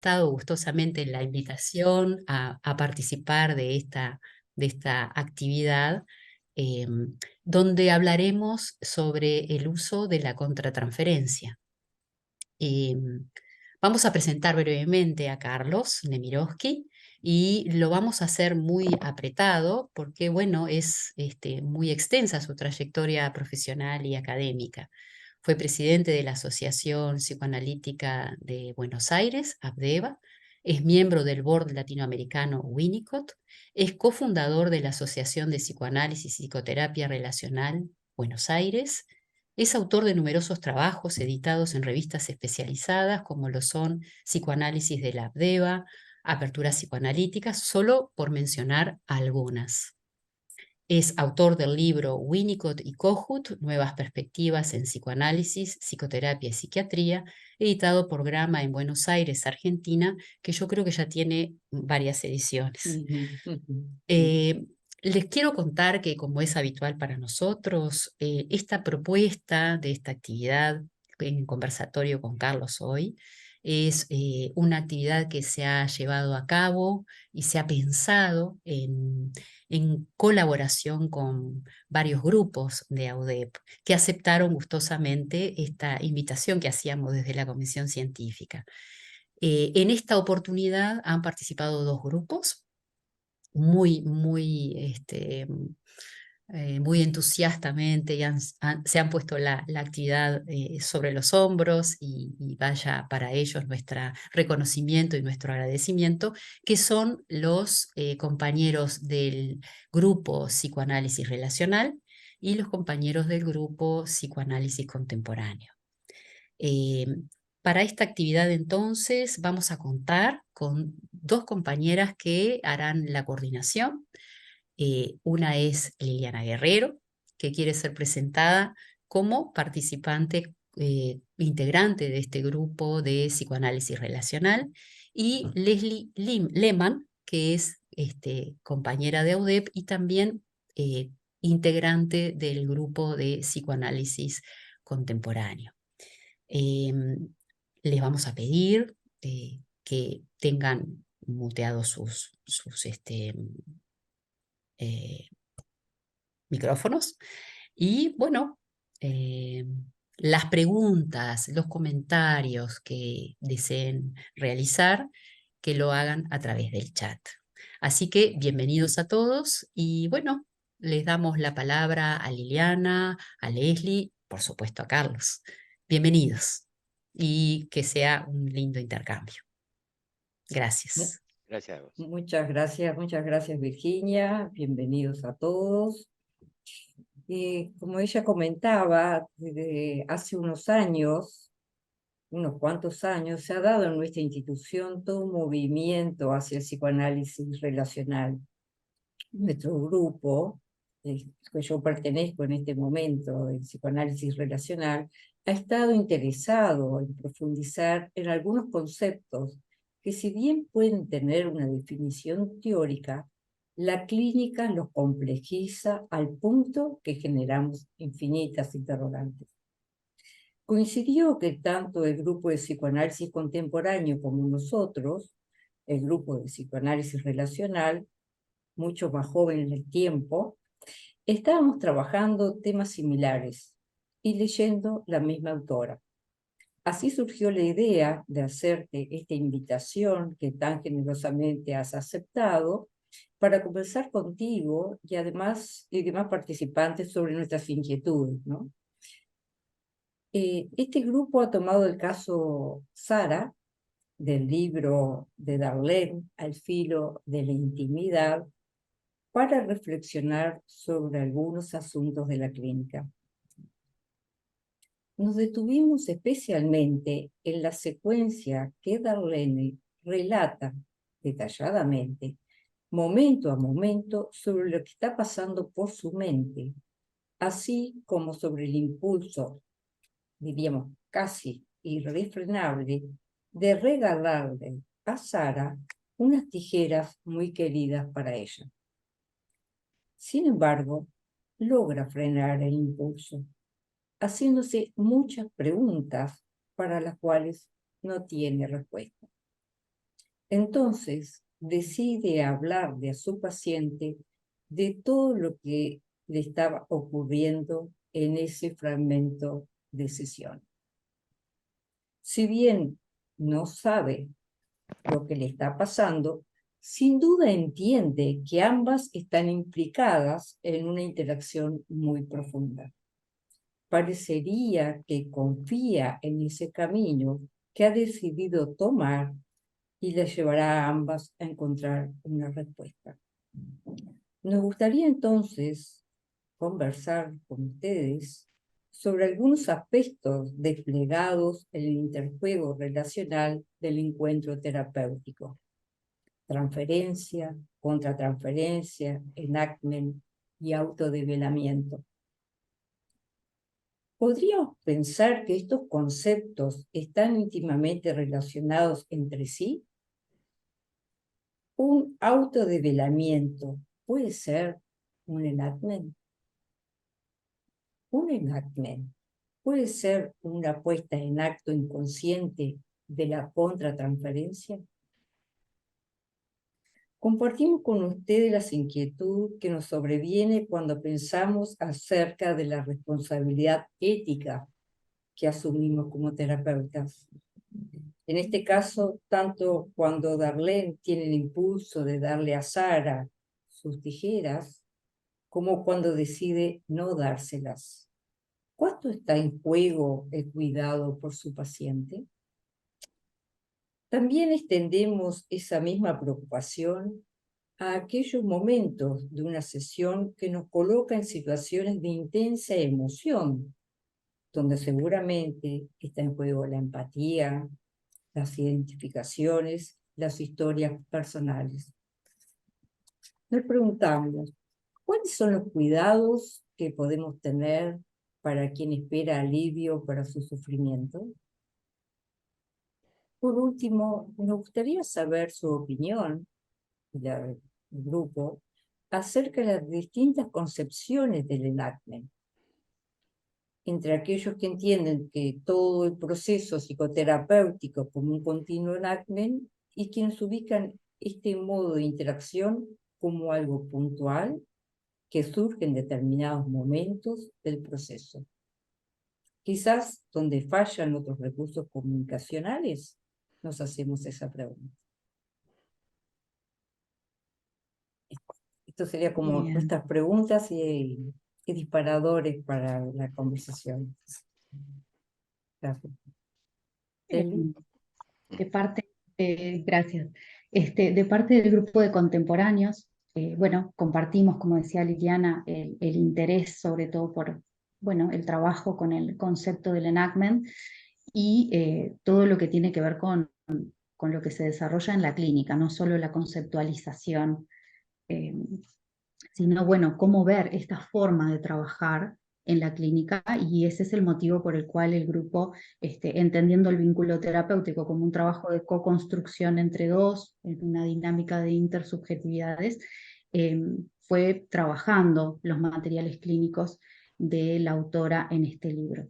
aceptado gustosamente la invitación a participar de esta actividad, donde hablaremos sobre el uso de la contratransferencia. Vamos a presentar brevemente a Carlos Nemirovsky y lo vamos a hacer muy apretado porque, bueno, es muy extensa su trayectoria profesional y académica. Fue presidente de la Asociación Psicoanalítica de Buenos Aires, APDEVA, es miembro del Board Latinoamericano Winnicott, es cofundador de la Asociación de Psicoanálisis y Psicoterapia Relacional Buenos Aires, es autor de numerosos trabajos editados en revistas especializadas como lo son Psicoanálisis de la APDEVA, Aperturas Psicoanalíticas, solo por mencionar algunas. Es autor del libro Winnicott y Kohut, Nuevas Perspectivas en Psicoanálisis, Psicoterapia y Psiquiatría, editado por Grama en Buenos Aires, Argentina, que yo creo que ya tiene varias ediciones. Ujú, ujú. Eh, Les quiero contar que, como es habitual para nosotros, esta propuesta de esta actividad en conversatorio con Carlos hoy es una actividad que se ha llevado a cabo y se ha pensado en colaboración con varios grupos de AUDEP que aceptaron gustosamente esta invitación que hacíamos desde la Comisión Científica. En esta oportunidad han participado dos grupos muy entusiastamente y se han puesto la actividad sobre los hombros y vaya para ellos nuestro reconocimiento y nuestro agradecimiento, que son los compañeros del grupo Psicoanálisis Relacional y los compañeros del grupo Psicoanálisis Contemporáneo. Eh, para esta actividad entonces vamos a contar con dos compañeras que harán la coordinación. Una es Liliana Guerrero, que quiere ser presentada como participante integrante de este grupo de psicoanálisis relacional, y Leslie Lehmann, que es compañera de AUDEP y también integrante del grupo de psicoanálisis contemporáneo. Les vamos a pedir que tengan muteados sus eh, micrófonos y bueno, eh, las preguntas, los comentarios que deseen realizar, que lo hagan a través del chat. Así que bienvenidos a todos y bueno, les damos la palabra a Liliana, a Leslie, por supuesto a Carlos. Bienvenidos y que sea un lindo intercambio. Mu- Gracias. Gracias a vos. muchas gracias Virginia, bienvenidos a todos. Como ella comentaba, desde hace unos cuantos años, se ha dado en nuestra institución todo un movimiento hacia el psicoanálisis relacional. Nuestro grupo, que yo pertenezco en este momento, el psicoanálisis relacional, ha estado interesado en profundizar en algunos conceptos que, si bien pueden tener una definición teórica, la clínica los complejiza al punto que generamos infinitas interrogantes. Coincidió que tanto el grupo de psicoanálisis contemporáneo como nosotros, el grupo de psicoanálisis relacional, mucho más joven en el tiempo, estábamos trabajando temas similares y leyendo la misma autora. Así surgió la idea de hacerte esta invitación que tan generosamente has aceptado para conversar contigo y además y demás participantes sobre nuestras inquietudes, ¿no? Este grupo ha tomado el caso Sara del libro de Darlene Al filo de la intimidad para reflexionar sobre algunos asuntos de la clínica. Nos detuvimos especialmente en la secuencia que Darlene relata detalladamente, momento a momento, sobre lo que está pasando por su mente, así como sobre el impulso, diríamos casi irrefrenable, de regalarle a Sara unas tijeras muy queridas para ella. Sin embargo, logra frenar el impulso, haciéndose muchas preguntas para las cuales no tiene respuesta. Entonces, decide hablarle a su paciente de todo lo que le estaba ocurriendo en ese fragmento de sesión. Si bien no sabe lo que le está pasando, sin duda entiende que ambas están implicadas en una interacción muy profunda. Parecería que confía en ese camino que ha decidido tomar y le llevará a ambas a encontrar una respuesta. Nos gustaría entonces conversar con ustedes sobre algunos aspectos desplegados en el interjuego relacional del encuentro terapéutico: transferencia, contratransferencia, enactment y autodevelamiento. ¿Podríamos pensar que estos conceptos están íntimamente relacionados entre sí? Un autodevelamiento puede ser un enactment. Un enactment puede ser una puesta en acto inconsciente de la contratransferencia. Compartimos con ustedes las inquietudes que nos sobreviene cuando pensamos acerca de la responsabilidad ética que asumimos como terapeutas. En este caso, tanto cuando Darlene tiene el impulso de darle a Sara sus tijeras, como cuando decide no dárselas. ¿Cuánto está en juego el cuidado por su paciente? También extendemos esa misma preocupación a aquellos momentos de una sesión que nos coloca en situaciones de intensa emoción, donde seguramente está en juego la empatía, las identificaciones, las historias personales. Nos preguntamos, ¿cuáles son los cuidados que podemos tener para quien espera alivio para su sufrimiento? Por último, nos gustaría saber su opinión, del grupo, acerca de las distintas concepciones del enactment. Entre aquellos que entienden que todo el proceso psicoterapéutico como un continuo enactment y quienes ubican este modo de interacción como algo puntual que surge en determinados momentos del proceso. Quizás donde fallan otros recursos comunicacionales, nos hacemos esa pregunta. Esto sería como Bien. nuestras preguntas y disparadores para la conversación. Gracias. Celi. De parte, gracias. De parte del grupo de contemporáneos, bueno, compartimos, como decía Liliana, el interés sobre todo por, bueno, el trabajo con el concepto del enactment y todo lo que tiene que ver con lo que se desarrolla en la clínica, no solo la conceptualización, eh, sino, bueno, cómo ver esta forma de trabajar en la clínica, y ese es el motivo por el cual el grupo, entendiendo el vínculo terapéutico como un trabajo de co-construcción entre dos, en una dinámica de intersubjetividades, fue trabajando los materiales clínicos de la autora en este libro.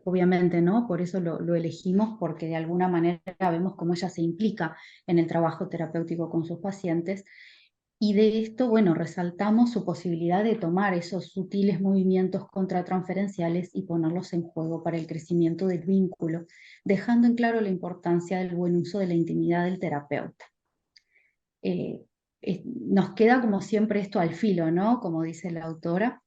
Obviamente, ¿no? Por eso lo elegimos, porque de alguna manera vemos cómo ella se implica en el trabajo terapéutico con sus pacientes. Y de esto, bueno, resaltamos su posibilidad de tomar esos sutiles movimientos contratransferenciales y ponerlos en juego para el crecimiento del vínculo, dejando en claro la importancia del buen uso de la intimidad del terapeuta. Nos queda como siempre esto al filo, ¿no? Como dice la autora,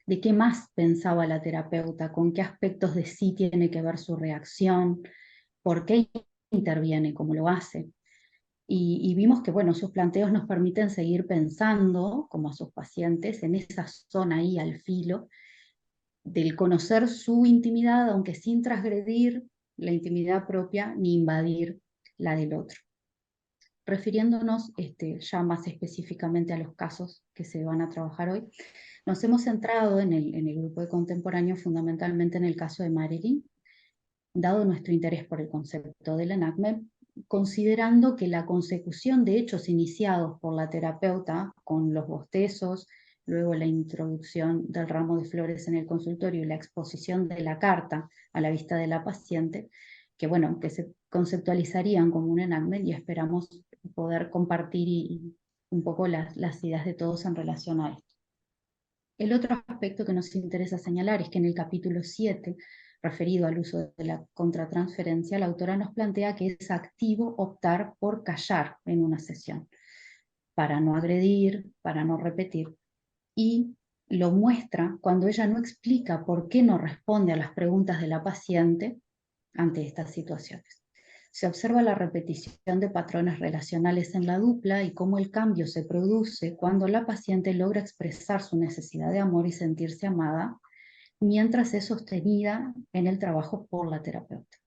de qué más pensaba la terapeuta, con qué aspectos de sí tiene que ver su reacción, por qué interviene, cómo lo hace. Y vimos que, bueno, sus planteos nos permiten seguir pensando, como a sus pacientes, en esa zona ahí al filo, del conocer su intimidad, aunque sin transgredir la intimidad propia ni invadir la del otro. Refiriéndonos ya más específicamente a los casos que se van a trabajar hoy, nos hemos centrado en el grupo de contemporáneos fundamentalmente en el caso de Marilyn, dado nuestro interés por el concepto del enactment, considerando que la consecución de hechos iniciados por la terapeuta con los bostezos, luego la introducción del ramo de flores en el consultorio y la exposición de la carta a la vista de la paciente, que bueno, que se conceptualizarían como un enactment y esperamos poder compartir un poco las ideas de todos en relación a esto. El otro aspecto que nos interesa señalar es que en el capítulo 7, referido al uso de la contratransferencia, la autora nos plantea que es activo optar por callar en una sesión, para no agredir, para no repetir, y lo muestra cuando ella no explica por qué no responde a las preguntas de la paciente ante estas situaciones. Se observa la repetición de patrones relacionales en la dupla y cómo el cambio se produce cuando la paciente logra expresar su necesidad de amor y sentirse amada, mientras es sostenida en el trabajo por la terapeuta.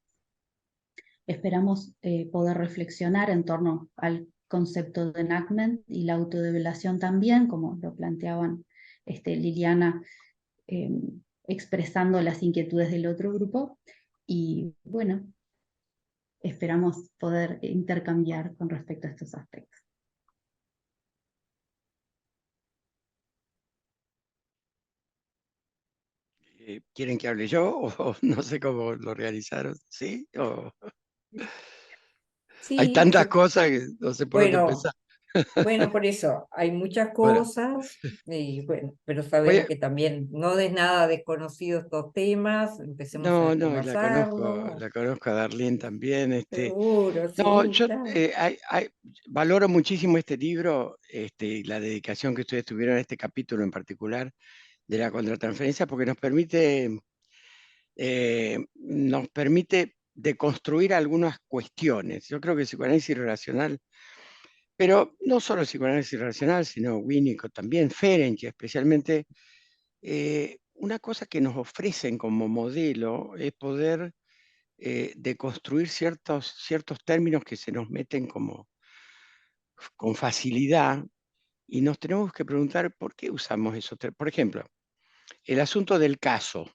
Esperamos poder reflexionar en torno al concepto de enactment y la autodevelación también, como lo planteaban Liliana, eh, expresando las inquietudes del otro grupo. Y bueno, esperamos poder intercambiar con respecto a estos aspectos. ¿Quieren que hable yo o no sé cómo lo realizaron? ¿Sí? Hay Sí, tantas cosas que no sé por dónde bueno, empezar. bueno, por eso hay muchas Bueno, cosas, y bueno, pero voy sabemos a- que también no es nada desconocido estos temas, empecemos a no, no, conversarlo. la conozco a Darlene también. Seguro, No, sí, yo claro. valoro muchísimo este libro, y la dedicación que ustedes tuvieron a este capítulo en particular de la contratransferencia, porque nos permite deconstruir algunas cuestiones. Yo creo que el psicoanálisis relacional, pero no solo el psicoanálisis relacional, sino Winnicott también, Ferenczi especialmente, una cosa que nos ofrecen como modelo es poder deconstruir ciertos términos que se nos meten como con facilidad y nos tenemos que preguntar por qué usamos esos términos. Por ejemplo, el asunto del caso.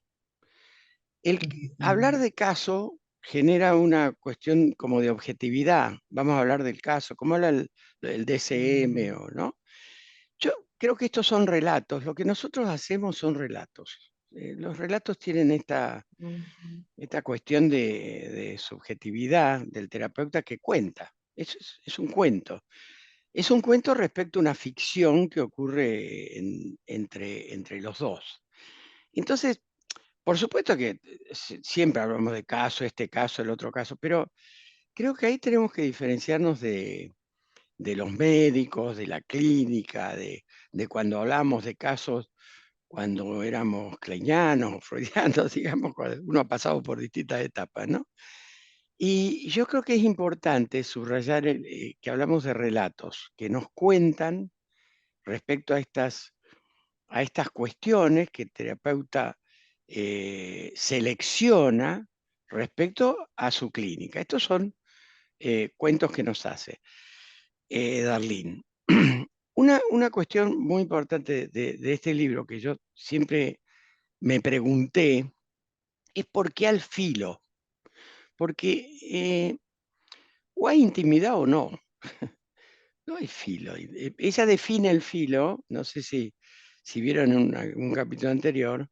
Hablar de caso genera una cuestión como de objetividad. Vamos a hablar del caso, como habla el DSM o no. Yo creo que estos son relatos. Lo que nosotros hacemos son relatos. Los relatos tienen esta cuestión de subjetividad del terapeuta que cuenta. Es un cuento. Es un cuento respecto a una ficción que ocurre entre los dos. Entonces, por supuesto que siempre hablamos de caso, este caso, el otro caso, pero creo que ahí tenemos que diferenciarnos de los médicos, de la clínica, de cuando hablamos de casos cuando éramos kleinianos o freudianos, digamos, cuando uno ha pasado por distintas etapas, ¿no? Y yo creo que es importante subrayar que hablamos de relatos que nos cuentan respecto a estas cuestiones que el terapeuta selecciona respecto a su clínica. Estos son cuentos que nos hace Darlene. Una cuestión muy importante de este libro que yo siempre me pregunté es por qué al filo. Porque o hay intimidad o no. No hay filo. Ella define el filo, no sé si vieron un capítulo anterior,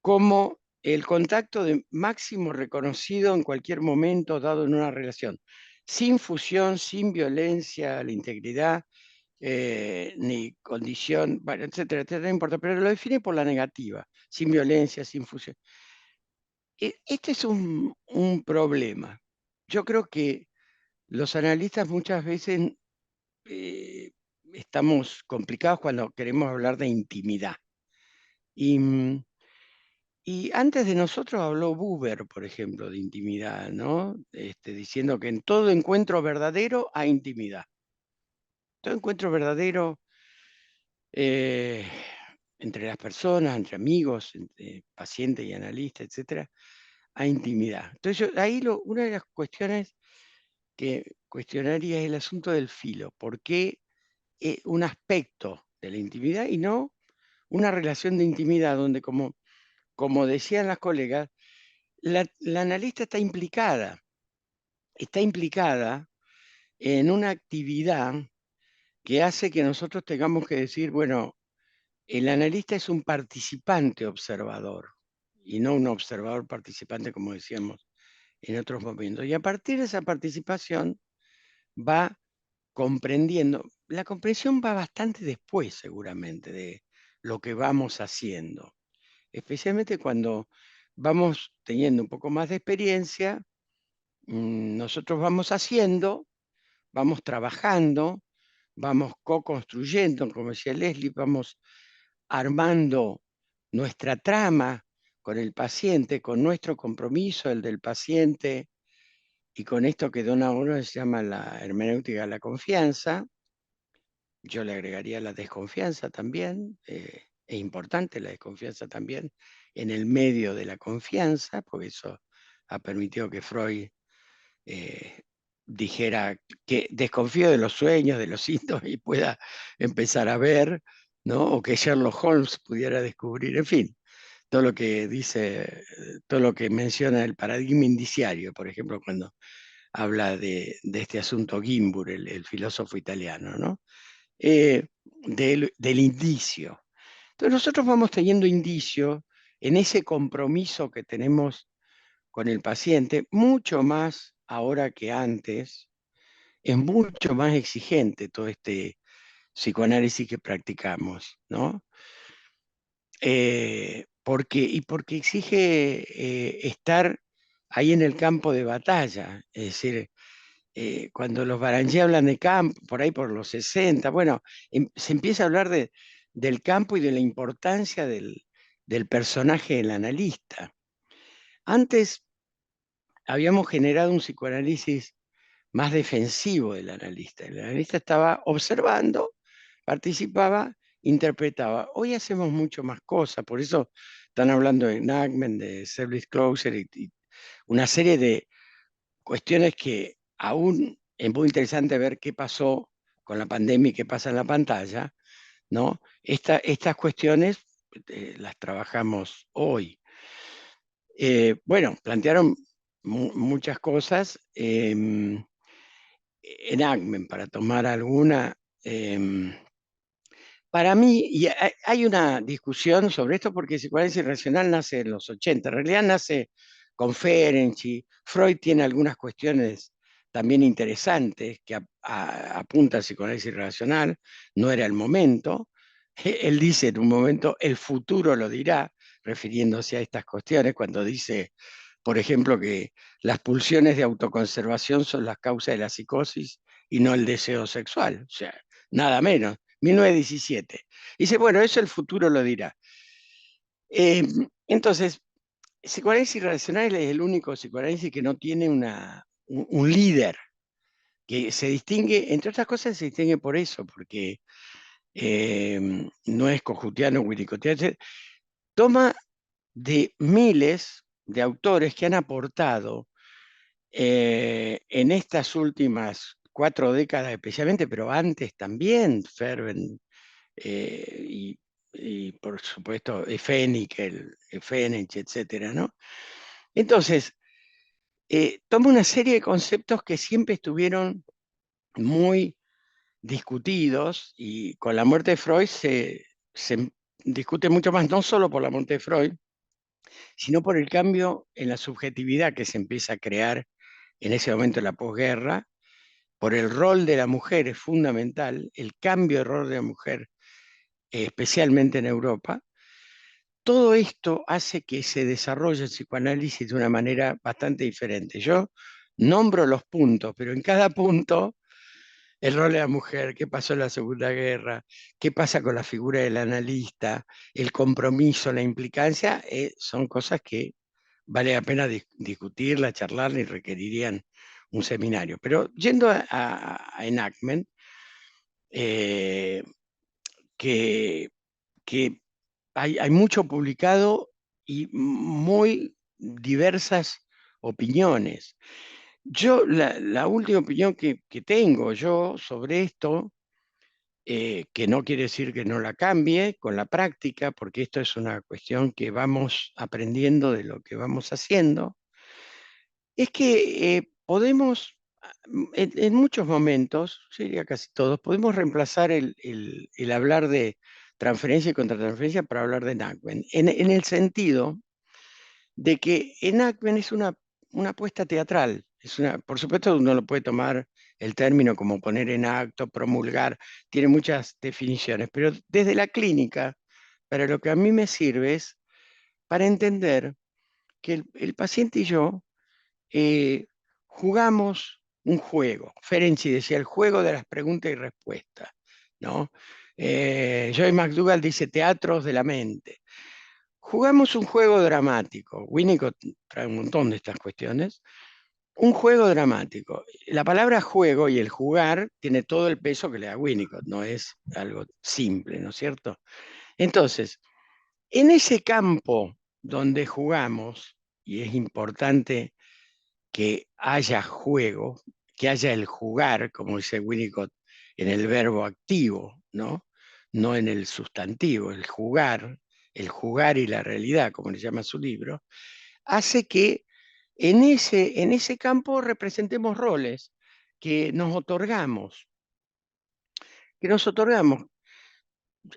como el contacto de máximo reconocido en cualquier momento dado en una relación, sin fusión, sin violencia a la integridad, ni condición, bueno, etcétera, etcétera, no importa, pero lo define por la negativa, sin violencia, sin fusión. Este es un problema. Yo creo que los analistas muchas veces eh, estamos complicados cuando queremos hablar de intimidad. Y, y antes de nosotros habló Buber, por ejemplo, de intimidad, ¿no? Diciendo que en todo encuentro verdadero hay intimidad. Todo encuentro verdadero eh, entre las personas, entre amigos, entre paciente y analista, etcétera, hay intimidad. Entonces, ahí una de las cuestiones que cuestionaría es el asunto del filo. ¿Por qué un aspecto de la intimidad y no una relación de intimidad donde, como decían las colegas, la analista está implicada en una actividad que hace que nosotros tengamos que decir, bueno, el analista es un participante observador y no un observador participante, como decíamos en otros momentos. Y a partir de esa participación va comprendiendo. La comprensión va bastante después, seguramente, de lo que vamos haciendo. Especialmente cuando vamos teniendo un poco más de experiencia, nosotros vamos haciendo, vamos trabajando, vamos co-construyendo, como decía Leslie, vamos armando nuestra trama con el paciente, con nuestro compromiso, el del paciente, y con esto que Donna Uno se llama la hermenéutica de la confianza. Yo le agregaría la desconfianza también, es importante la desconfianza también, en el medio de la confianza, porque eso ha permitido que Freud dijera que desconfío de los sueños, de los síntomas y pueda empezar a ver, ¿no? O que Sherlock Holmes pudiera descubrir, en fin, todo lo que dice, todo lo que menciona el paradigma indiciario, por ejemplo, cuando habla de este asunto Gimbur, el filósofo italiano, ¿no? Del indicio. Entonces nosotros vamos teniendo indicio en ese compromiso que tenemos con el paciente, mucho más ahora que antes, es mucho más exigente todo este psicoanálisis que practicamos, ¿no? Porque exige estar ahí en el campo de batalla, es decir, cuando los Barangier hablan de campo, por ahí por los 60, bueno, se empieza a hablar del campo y de la importancia del personaje del analista. Antes habíamos generado un psicoanálisis más defensivo del analista. El analista estaba observando, participaba, interpretaba. Hoy hacemos mucho más cosas, por eso están hablando de Enactment, de Self-Disclosure y una serie de cuestiones que aún es muy interesante ver qué pasó con la pandemia y qué pasa en la pantalla, ¿no? Estas cuestiones las trabajamos hoy. Bueno, plantearon muchas cosas. Enactment, para tomar alguna. Para mí, y hay una discusión sobre esto porque el psicoanálisis racional nace en los 80, en realidad nace con Ferenczi. Freud tiene algunas cuestiones también interesantes que apunta al psicoanálisis racional, no era el momento. Él dice en un momento, el futuro lo dirá, refiriéndose a estas cuestiones, cuando dice, por ejemplo, que las pulsiones de autoconservación son las causas de la psicosis y no el deseo sexual, o sea, nada menos. 1917. Dice, bueno, eso el futuro lo dirá. Entonces, el psicoanálisis racional es el único psicoanálisis que no tiene un líder, que se distingue, entre otras cosas, se distingue por eso, porque no es cojutiano, winnicottiano, toma de miles de autores que han aportado en estas últimas 4 décadas especialmente, pero antes también, Ferben, y por supuesto Fennikel, Fenech, etcétera, ¿no? Entonces, toma una serie de conceptos que siempre estuvieron muy discutidos y con la muerte de Freud se discute mucho más, no solo por la muerte de Freud, sino por el cambio en la subjetividad que se empieza a crear en ese momento de la posguerra, por el rol de la mujer es fundamental, el cambio de rol de la mujer, especialmente en Europa. Todo esto hace que se desarrolle el psicoanálisis de una manera bastante diferente. Yo nombro los puntos, pero en cada punto el rol de la mujer, qué pasó en la Segunda Guerra, qué pasa con la figura del analista, el compromiso, la implicancia, son cosas que vale la pena discutirla, charlarla y requerirían un seminario. Pero yendo a Enactment, que hay mucho publicado y muy diversas opiniones. Yo, la última opinión que tengo yo sobre esto, que no quiere decir que no la cambie con la práctica, porque esto es una cuestión que vamos aprendiendo de lo que vamos haciendo, es que podemos, en muchos momentos, yo diría casi todos, podemos reemplazar el hablar de transferencia y contratransferencia para hablar de Enactment, en el sentido de que Enactment es una una apuesta teatral. Por supuesto, uno lo puede tomar el término como poner en acto, promulgar, tiene muchas definiciones, pero desde la clínica, para lo que a mí me sirve es para entender que el paciente y yo jugamos un juego. Ferenczi decía el juego de las preguntas y respuestas, ¿no? Joy McDougall dice teatros de la mente. Jugamos un juego dramático. Winnicott trae un montón de estas cuestiones. Un juego dramático. La palabra juego y el jugar tiene todo el peso que le da Winnicott, no es algo simple, ¿no es cierto? Entonces, en ese campo donde jugamos, y es importante que haya juego, que haya el jugar, como dice Winnicott, en el verbo activo, ¿no? No en el sustantivo, el jugar y la realidad, como le llama su libro, hace que en ese campo representemos roles que nos otorgamos, que nos otorgamos.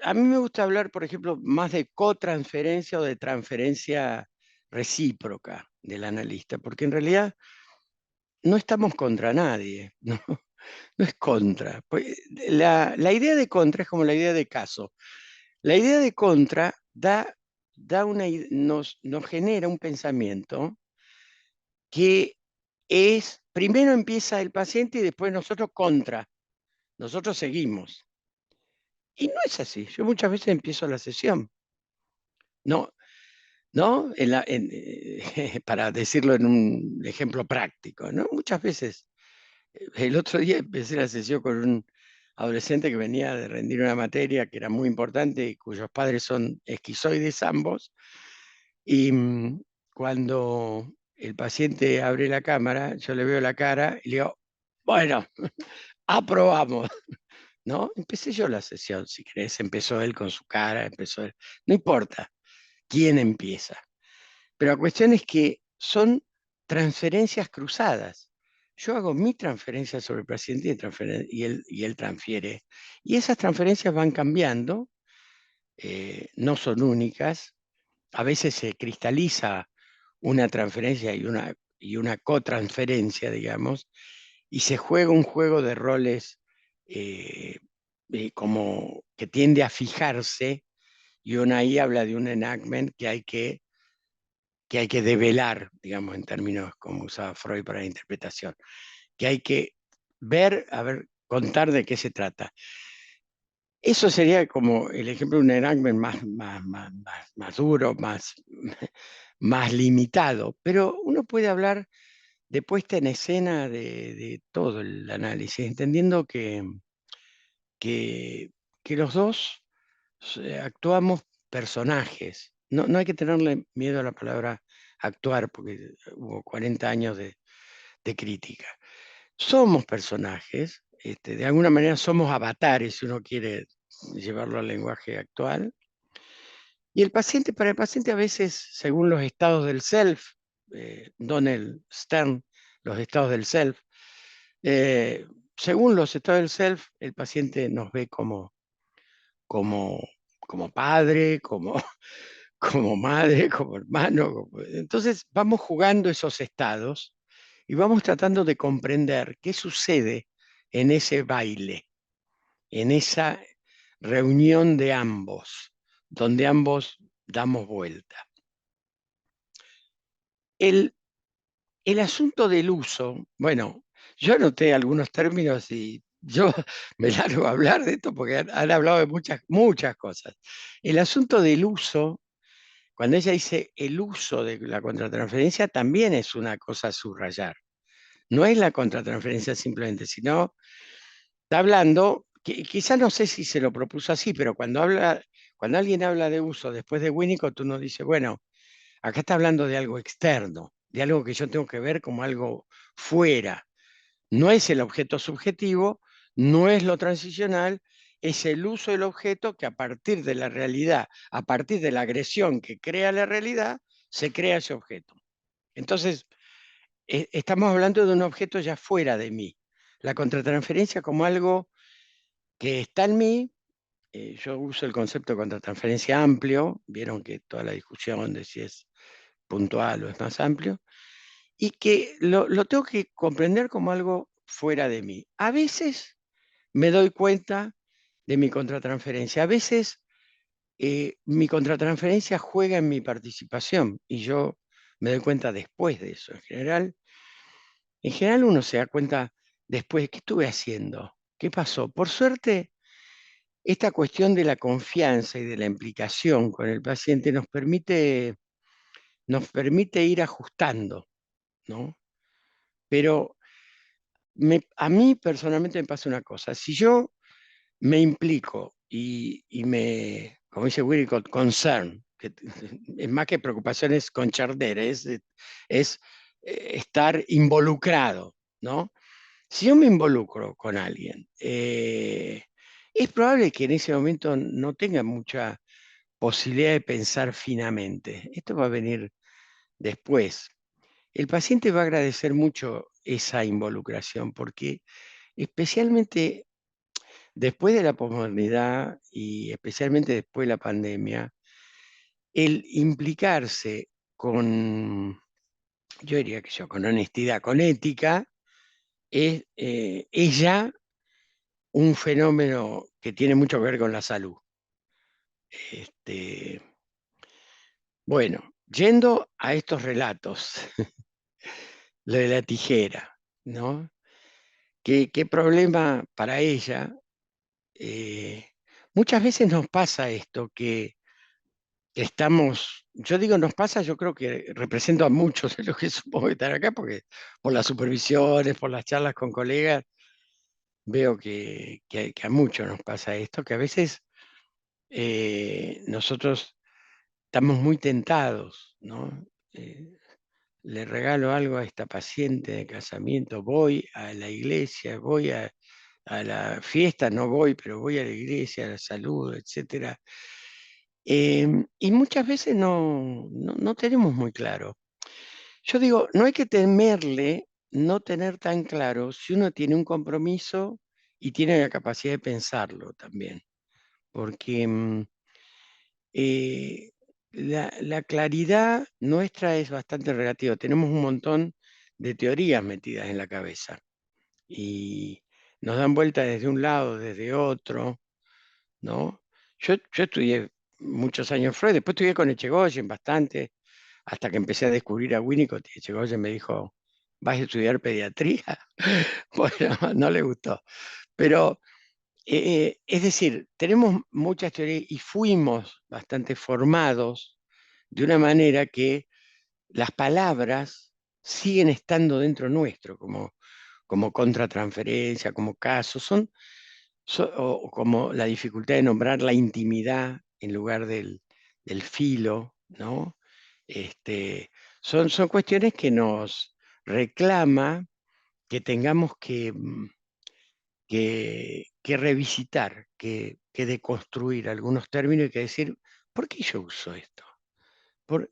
A mí me gusta hablar, por ejemplo, más de cotransferencia o de transferencia recíproca del analista, porque en realidad no estamos contra nadie, ¿no? No es contra. Pues, la idea de contra es como la idea de caso. La idea de contra nos genera un pensamiento que es, primero empieza el paciente y después nosotros contra, nosotros seguimos. Y no es así. Yo muchas veces empiezo la sesión. No, ¿no? Para decirlo en un ejemplo práctico, ¿no? Muchas veces. El otro día empecé la sesión con un adolescente que venía de rendir una materia que era muy importante y cuyos padres son esquizoides ambos. Y cuando el paciente abre la cámara, yo le veo la cara y le digo, bueno, aprobamos, ¿no? Empecé yo la sesión, si querés, empezó él con su cara, empezó él. No importa quién empieza. Pero la cuestión es que son transferencias cruzadas. Yo hago mi transferencia sobre el paciente y él transfiere. Y esas transferencias van cambiando, no son únicas. A veces se cristaliza una transferencia y una cotransferencia, digamos, y se juega un juego de roles como que tiende a fijarse, y uno ahí habla de un enactment que hay que develar, digamos, en términos como usaba Freud para la interpretación, que hay que ver, a ver, contar de qué se trata. Eso sería como el ejemplo de un enactment más duro, más limitado, pero uno puede hablar de puesta en escena de todo el análisis, entendiendo que, que los dos actuamos personajes. No, no hay que tenerle miedo a la palabra actuar, porque hubo 40 años de crítica. Somos personajes, de alguna manera somos avatares, si uno quiere llevarlo al lenguaje actual. Y para el paciente a veces, según los estados del self, Donald Stern, los estados del self, según los estados del self, el paciente nos ve como, como padre, como madre, como hermano. Entonces vamos jugando esos estados y vamos tratando de comprender qué sucede en ese baile, en esa reunión de ambos, donde ambos damos vuelta. El asunto del uso, bueno, yo anoté algunos términos y yo me largo a hablar de esto porque han hablado de muchas cosas. El asunto del uso, cuando ella dice el uso de la contratransferencia, también es una cosa a subrayar. No es la contratransferencia simplemente, sino está hablando, quizás no sé si se lo propuso así, pero cuando alguien habla de uso después de Winnicott, uno dice, bueno, acá está hablando de algo externo, de algo que yo tengo que ver como algo fuera. No es el objeto subjetivo, no es lo transicional, es el uso del objeto que a partir de la realidad, a partir de la agresión que crea la realidad, se crea ese objeto. Entonces, estamos hablando de un objeto ya fuera de mí. La contratransferencia como algo que está en mí, yo uso el concepto de contratransferencia amplio, vieron que toda la discusión de si es puntual o es más amplio, y que lo tengo que comprender como algo fuera de mí. A veces me doy cuenta de mi contratransferencia, a veces mi contratransferencia juega en mi participación y yo me doy cuenta después de eso. En general uno se da cuenta después, ¿qué estuve haciendo? ¿Qué pasó? Por suerte, esta cuestión de la confianza y de la implicación con el paciente nos permite ir ajustando, ¿no? Pero a mí personalmente me pasa una cosa, si yo me implico y me, como dice Winnicott, concern, que es más que preocupaciones concerner, es estar involucrado, ¿no? Si yo me involucro con alguien, es probable que en ese momento no tenga mucha posibilidad de pensar finamente. Esto va a venir después. El paciente va a agradecer mucho esa involucración porque especialmente después de la posmodernidad y especialmente después de la pandemia, el implicarse con, yo diría que yo, con honestidad, con ética, es ya un fenómeno que tiene mucho que ver con la salud. Este, bueno, yendo a estos relatos, lo de la tijera, ¿no? ¿Qué problema para ella? Muchas veces nos pasa esto, que estamos, yo digo nos pasa, yo creo que represento a muchos de los que supongo que están acá, porque por las supervisiones, por las charlas con colegas, veo que a muchos nos pasa esto, que a veces nosotros estamos muy tentados, ¿no? Le regalo algo a esta paciente de casamiento, voy a la iglesia, voy a la fiesta, no voy, pero voy a la iglesia, a la salud, etcétera. Y muchas veces no tenemos muy claro. Yo digo, no hay que temerle no tener tan claro si uno tiene un compromiso y tiene la capacidad de pensarlo también, porque la claridad nuestra es bastante relativa. Tenemos un montón de teorías metidas en la cabeza y nos dan vuelta desde un lado, desde otro, ¿no? Yo estudié muchos años Freud, después estudié con Echegoyen bastante, hasta que empecé a descubrir a Winnicott y Echegoyen me dijo, ¿vas a estudiar pediatría? Bueno, no le gustó. Pero, es decir, tenemos muchas teorías y fuimos bastante formados de una manera que las palabras siguen estando dentro nuestro, como contratransferencia, como casos, o como la dificultad de nombrar la intimidad en lugar del filo, ¿no? Son cuestiones que nos reclama que tengamos que revisitar, que deconstruir algunos términos y que decir, ¿por qué yo uso esto? ¿Por,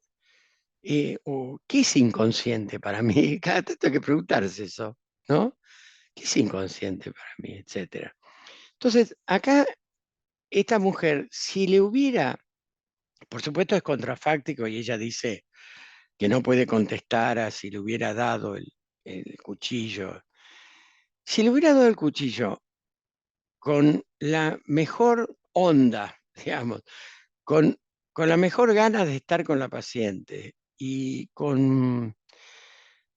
o qué es inconsciente para mí? Cada tanto hay que preguntarse eso, ¿no? ¿Qué es inconsciente para mí? Etcétera. Entonces, acá esta mujer, si le hubiera, por supuesto es contrafáctico y ella dice que no puede contestar a si le hubiera dado el cuchillo. Si le hubiera dado el cuchillo con la mejor onda, digamos, con, con la mejor ganas de estar con la paciente y con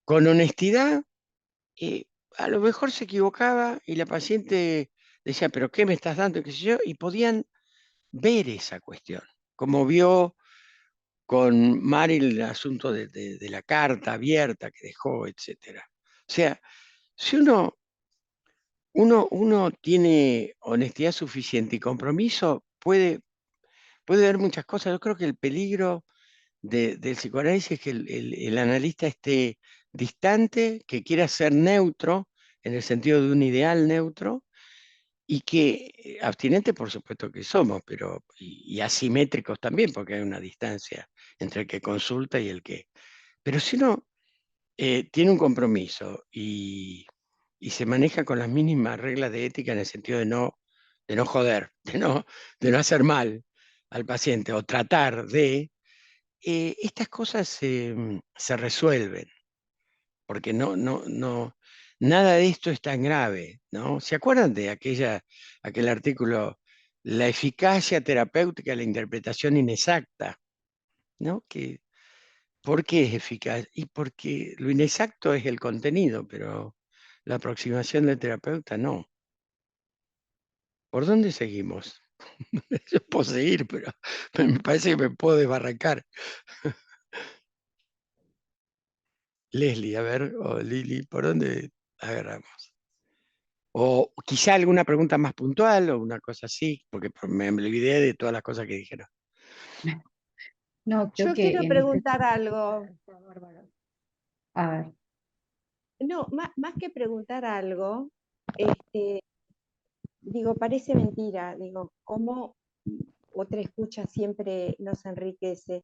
honestidad, a lo mejor se equivocaba y la paciente decía, pero ¿qué me estás dando? ¿Qué sé yo? Y podían ver esa cuestión, como vio con Mari el asunto de la carta abierta que dejó, etcétera. O sea, si uno tiene honestidad suficiente y compromiso, puede ver muchas cosas. Yo creo que el peligro del psicoanálisis es que el analista esté distante, que quiera ser neutro, en el sentido de un ideal neutro, y que abstinente por supuesto que somos, pero y asimétricos también, porque hay una distancia entre el que consulta y el que... Pero si uno tiene un compromiso y se maneja con las mínimas reglas de ética en el sentido de no joder, de no hacer mal al paciente o tratar de, estas cosas se resuelven. porque nada de esto es tan grave, ¿no? ¿Se acuerdan de aquel artículo, la eficacia terapéutica de la interpretación inexacta, ¿no? ¿Por qué es eficaz? Y porque lo inexacto es el contenido, pero la aproximación del terapeuta no. ¿Por dónde seguimos? Yo puedo seguir, pero me parece que me puedo desbarrancar. Leslie, a ver, o Lili, ¿por dónde agarramos? O quizá alguna pregunta más puntual o una cosa así, porque me olvidé de todas las cosas que dijeron. No, creo Yo que quiero en este preguntar algo. está bárbaro. A ver, No, más que preguntar algo, este, digo, parece mentira, digo, cómo otra escucha siempre nos enriquece.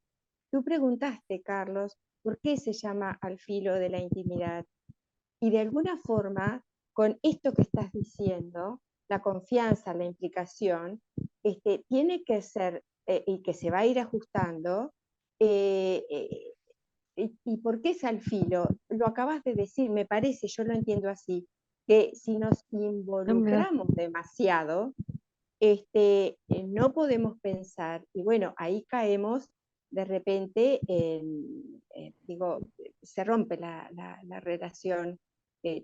Tú preguntaste, Carlos, ¿por qué se llama Al filo de la intimidad? Y de alguna forma, con esto que estás diciendo, la confianza, la implicación, tiene que ser, y que se va a ir ajustando, eh, eh, ¿y por qué es al filo? Lo acabas de decir, me parece, yo lo entiendo así, que si nos involucramos demasiado, no podemos pensar, y bueno, ahí caemos de repente, digo, se rompe la relación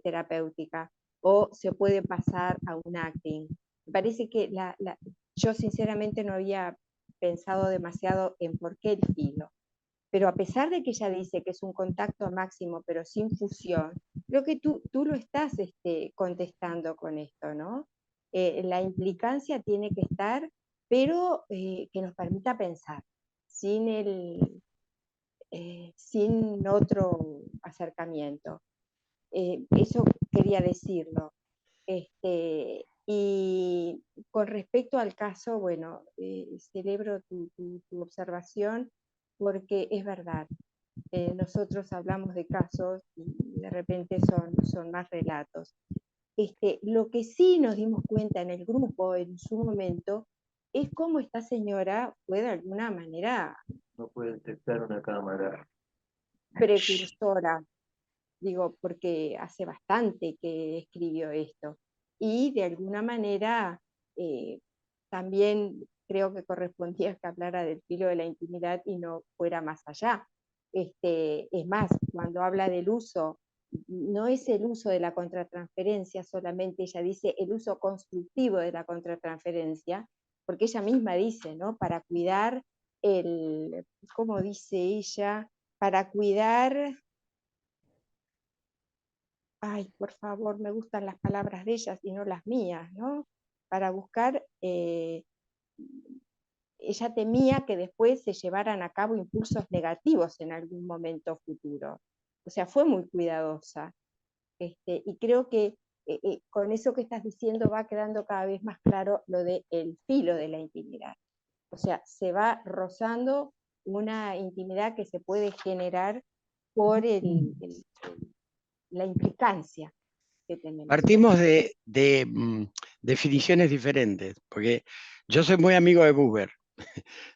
terapéutica o se puede pasar a un acting. Me parece que yo sinceramente no había pensado demasiado en por qué el filo, pero a pesar de que ella dice que es un contacto máximo, pero sin fusión, creo que tú lo estás contestando con esto, ¿no? La implicancia tiene que estar, pero que nos permita pensar, sin, sin otro acercamiento. Eso quería decirlo. Y con respecto al caso, bueno, celebro tu observación porque es verdad, nosotros hablamos de casos y de repente son más relatos. Lo que sí nos dimos cuenta en el grupo en su momento es cómo esta señora fue de alguna manera No puede detectar una cámara. precursora, digo, porque hace bastante que escribió esto. Y de alguna manera también creo que correspondía que hablara del filo de la intimidad y no fuera más allá. Es más, cuando habla del uso, no es el uso de la contratransferencia solamente, ella dice el uso constructivo de la contratransferencia, porque ella misma dice, ¿no? Para cuidar ¿cómo dice ella? Para cuidar, ay, por favor, me gustan las palabras de ellas y no las mías, ¿no? Para buscar, ella temía que después se llevaran a cabo impulsos negativos en algún momento futuro. O sea, fue muy cuidadosa. Y creo que con eso que estás diciendo va quedando cada vez más claro lo del filo de la intimidad. O sea, se va rozando una intimidad que se puede generar por la implicancia que tenemos. Partimos de definiciones diferentes, porque yo soy muy amigo de Buber,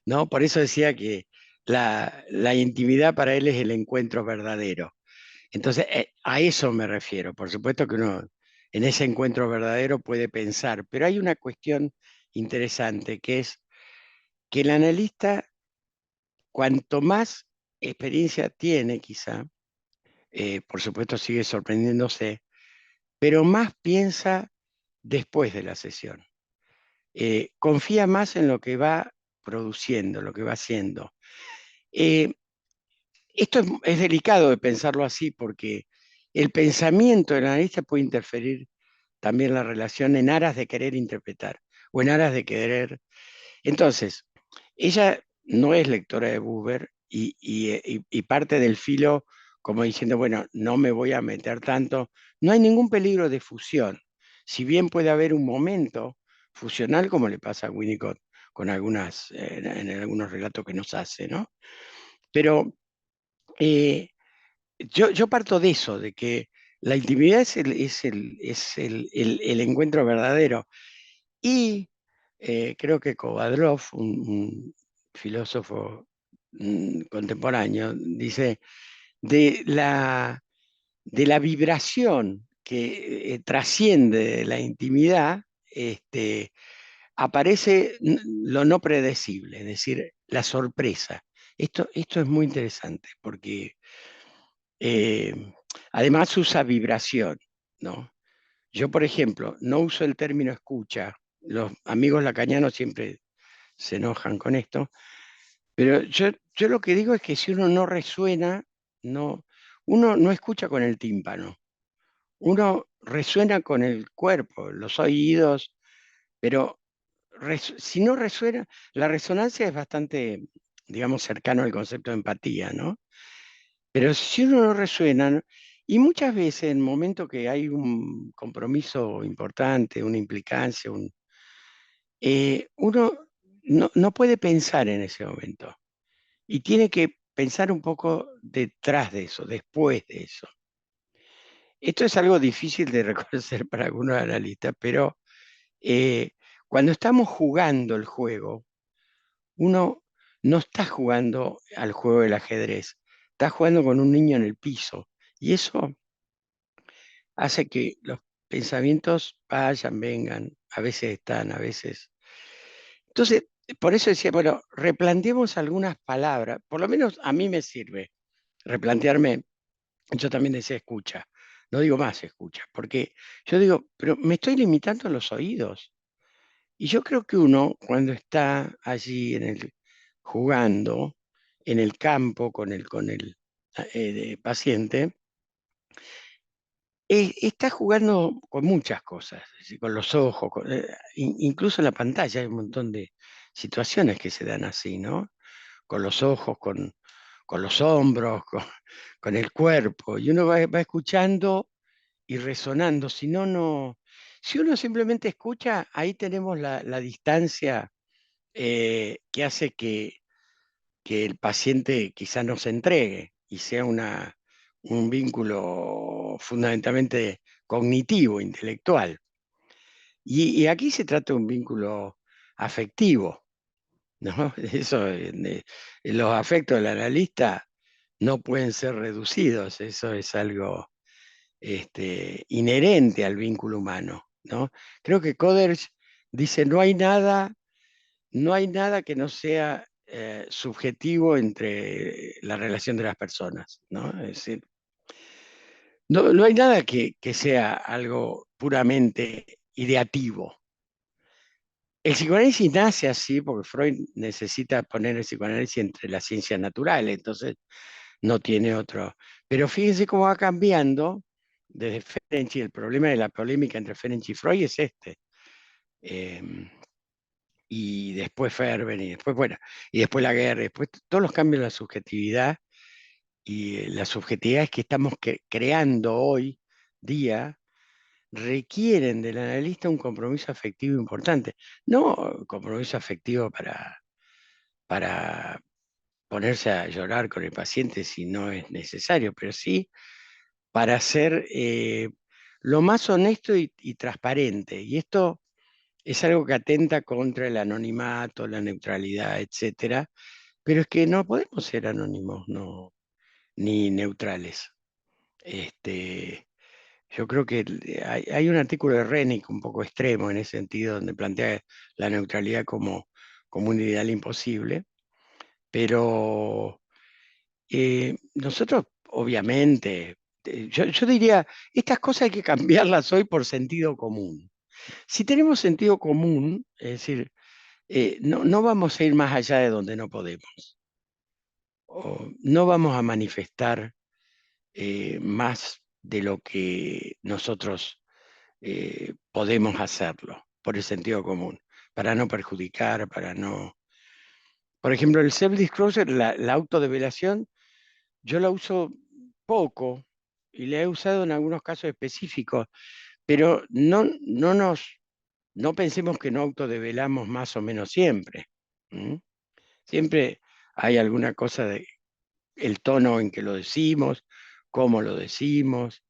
¿no? Por eso decía que la intimidad para él es el encuentro verdadero. Entonces, a eso me refiero. Por supuesto que uno en ese encuentro verdadero puede pensar, pero hay una cuestión interesante que es que el analista, cuanto más experiencia tiene quizá, por supuesto sigue sorprendiéndose, pero más piensa después de la sesión. Confía más en lo que va produciendo, lo que va haciendo. Esto es delicado de pensarlo así porque el pensamiento del analista puede interferir también la relación en aras de querer interpretar o en aras de querer. Entonces, ella no es lectora de Buber y parte del filo como diciendo, bueno, no me voy a meter tanto. No hay ningún peligro de fusión, si bien puede haber un momento fusional como le pasa a Winnicott con en algunos relatos que nos hace, ¿no? Pero yo parto de eso, de que la intimidad es el encuentro verdadero. Y creo que Kovadlov, un filósofo contemporáneo, dice, de de la vibración que trasciende la intimidad, aparece lo no predecible, es decir, la sorpresa. Esto es muy interesante porque además usa vibración, ¿no? Yo, por ejemplo, no uso el término escucha. Los amigos lacanianos siempre se enojan con esto, pero yo lo que digo es que si uno no resuena, uno no escucha con el tímpano, uno resuena con el cuerpo, los oídos, pero si no resuena, la resonancia es bastante, digamos, cercano al concepto de empatía, ¿no? Pero si uno no resuena, y muchas veces en el momento que hay un compromiso importante, una implicancia, uno no puede pensar en ese momento y tiene que pensar un poco detrás de eso, después de eso. Esto es algo difícil de reconocer para algunos analistas, pero cuando estamos jugando el juego, uno no está jugando al juego del ajedrez, está jugando con un niño en el piso. Y eso hace que los pensamientos vayan, vengan, a veces están, a veces. Entonces, por eso decía, bueno, replanteemos algunas palabras, por lo menos a mí me sirve replantearme, yo también decía escucha, no digo más escucha, porque yo digo, pero me estoy limitando a los oídos. Y yo creo que uno, cuando está allí jugando en el campo con el paciente, está jugando con muchas cosas, es decir, con los ojos, incluso en la pantalla hay un montón de situaciones que se dan así, ¿no? Con los ojos, con los hombros, con el cuerpo, y uno va escuchando y resonando, si no, si uno simplemente escucha, ahí tenemos la distancia que hace que el paciente quizás no se entregue y sea un vínculo fundamentalmente cognitivo, intelectual. Y aquí se trata de un vínculo afectivo, ¿no? Eso, los afectos del analista no pueden ser reducidos, eso es algo inherente al vínculo humano, ¿no? Creo que Coderch dice, no hay nada que no sea subjetivo entre la relación de las personas, ¿no? Es decir, no hay nada que sea algo puramente ideativo. El psicoanálisis nace así porque Freud necesita poner el psicoanálisis entre las ciencias naturales, entonces no tiene otro. Pero fíjense cómo va cambiando desde Ferenczi. El problema de la polémica entre Ferenczi y Freud es este. Y después Ferber, y después, bueno, y después la guerra, después todos los cambios en la subjetividad, y las subjetividades que estamos creando hoy día requieren del analista un compromiso afectivo importante. No compromiso afectivo para ponerse a llorar con el paciente si no es necesario, pero sí para ser lo más honesto y transparente. Y esto es algo que atenta contra el anonimato, la neutralidad, etcétera, pero es que no podemos ser anónimos, no, ni neutrales. Yo creo que hay un artículo de Rennick un poco extremo en ese sentido, donde plantea la neutralidad como un ideal imposible, pero nosotros, obviamente, yo diría, estas cosas hay que cambiarlas hoy por sentido común. Si tenemos sentido común, es decir, no vamos a ir más allá de donde no podemos, o no vamos a manifestar más de lo que nosotros podemos hacerlo por el sentido común, para no perjudicar, para no... Por ejemplo, el self-disclosure, la autodevelación, yo la uso poco y la he usado en algunos casos específicos, pero no pensemos que no autodevelamos más o menos siempre. ¿M? Siempre hay alguna cosa de el tono en que lo decimos, cómo lo decimos,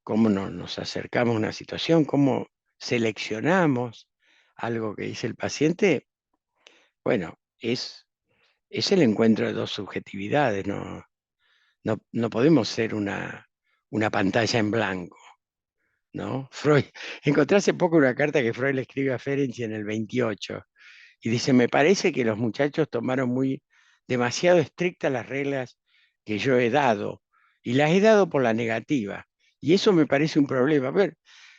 cómo nos acercamos a una situación, cómo seleccionamos algo que dice el paciente. Bueno, es el encuentro de dos subjetividades, ¿no? no podemos ser una pantalla en blanco, ¿no? Freud, encontré hace poco una carta que Freud le escribe a Ferenczi en el 28 y dice, me parece que los muchachos tomaron demasiado estrictas las reglas que yo he dado y las he dado por la negativa. Y eso me parece un problema. A ver,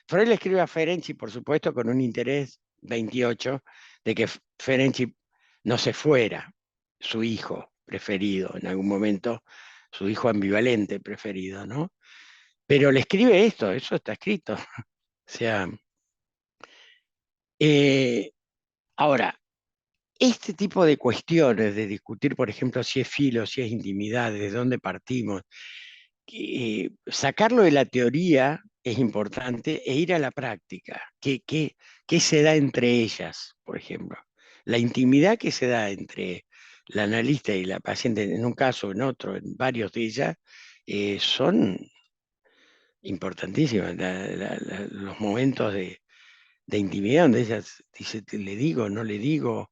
Freud le escribe a Ferenczi, por supuesto, con un interés 28 de que Ferenczi no se fuera, su hijo preferido en algún momento, su hijo ambivalente preferido, ¿no? Pero le escribe esto, eso está escrito. O sea, ahora, este tipo de cuestiones, de discutir, por ejemplo, si es filo, si es intimidad, de dónde partimos, sacarlo de la teoría es importante e ir a la práctica. ¿Qué se da entre ellas, por ejemplo? La intimidad que se da entre la analista y la paciente, en un caso, en otro, en varios de ellas, son importantísimas. Los momentos de intimidad donde ella dice, le digo, no le digo.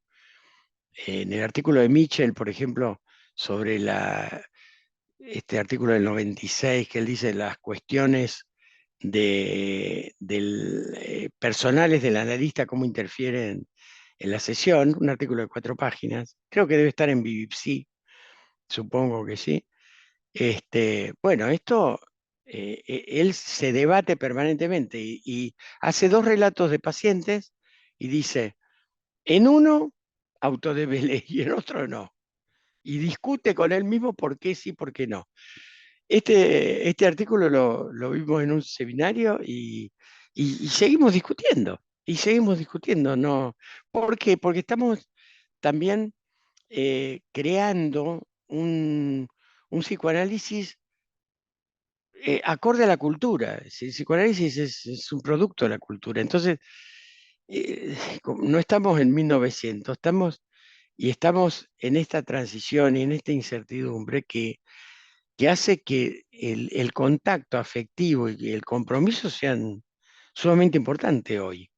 En el artículo de Mitchell, por ejemplo, sobre este artículo del 96, que él dice las cuestiones personales del analista, cómo interfieren en la sesión, un artículo de 4 páginas, creo que debe estar en BBC, supongo que sí. Bueno, esto, él se debate permanentemente y hace 2 relatos de pacientes y dice, en uno autodevele y en otro no. Y discute con él mismo por qué sí, por qué no. Este artículo lo vimos en un seminario y seguimos discutiendo. Y seguimos discutiendo, ¿no? ¿Por qué? Porque estamos también creando un psicoanálisis acorde a la cultura. El psicoanálisis es un producto de la cultura. Entonces, no estamos en 1900, estamos en esta transición y en esta incertidumbre que hace que el contacto afectivo y el compromiso sean sumamente importantes hoy.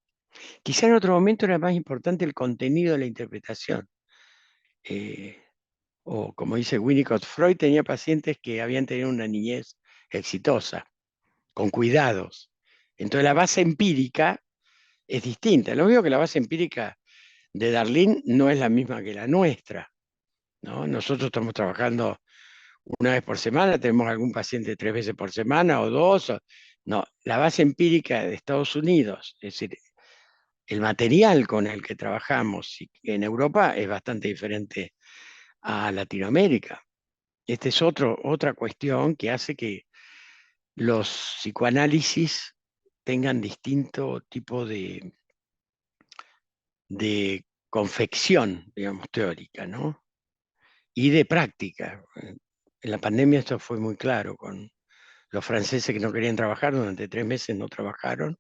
Quizá en otro momento era más importante el contenido de la interpretación. O como dice Winnicott, Freud tenía pacientes que habían tenido una niñez exitosa, con cuidados. Entonces la base empírica es distinta. Lo mismo que la base empírica de Darlene no es la misma que la nuestra, ¿no? Nosotros estamos trabajando una vez por semana, tenemos algún paciente 3 veces por semana o 2. No, la base empírica de Estados Unidos, es decir, el material con el que trabajamos en Europa es bastante diferente a Latinoamérica. Esta es otra cuestión que hace que los psicoanálisis tengan distinto tipo de confección, digamos, teórica, ¿no? Y de práctica. En la pandemia esto fue muy claro, con los franceses que no querían trabajar, durante 3 meses no trabajaron,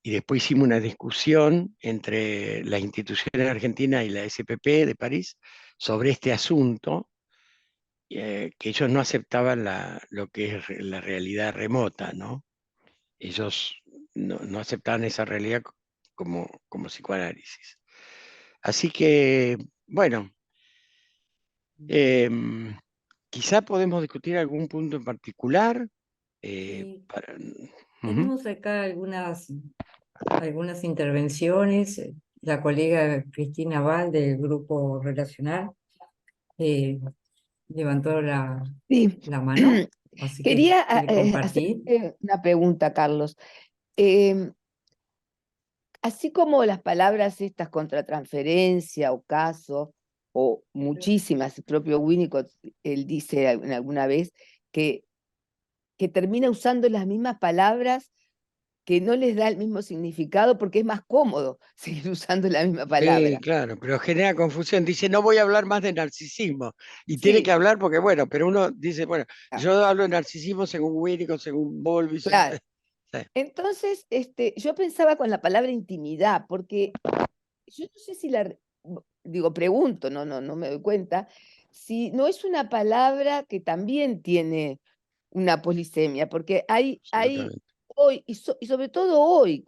y después hicimos una discusión entre las instituciones argentinas y la SPP de París sobre este asunto, que ellos no aceptaban lo que es la realidad remota, ¿no? Ellos no aceptaban esa realidad como psicoanálisis. Así que, bueno, quizá podemos discutir algún punto en particular. Sí, Para, ujú. tenemos acá algunas intervenciones. La colega Cristina Val del grupo relacional eh, levantó Sí. la mano, así que Quería quiere compartir. hacerte una pregunta, Carlos. Em, Así como las palabras estas contra transferencia o caso, o muchísimas, el propio Winnicott, él dice alguna vez que termina usando las mismas palabras que no les da el mismo significado porque es más cómodo seguir usando la misma Sí, palabra. claro, pero genera confusión. Dice, no voy a hablar más de narcisismo. Y tiene que Sí, hablar porque, bueno, pero uno dice, bueno, ah, yo hablo de narcisismo según Winnicott, según Bowlby. claro. Sí, Entonces, yo pensaba con la palabra intimidad, porque yo no sé si digo, pregunto, no me doy cuenta, si no es una palabra que también tiene una polisemia, porque hay absolutamente. hoy, y sobre todo hoy,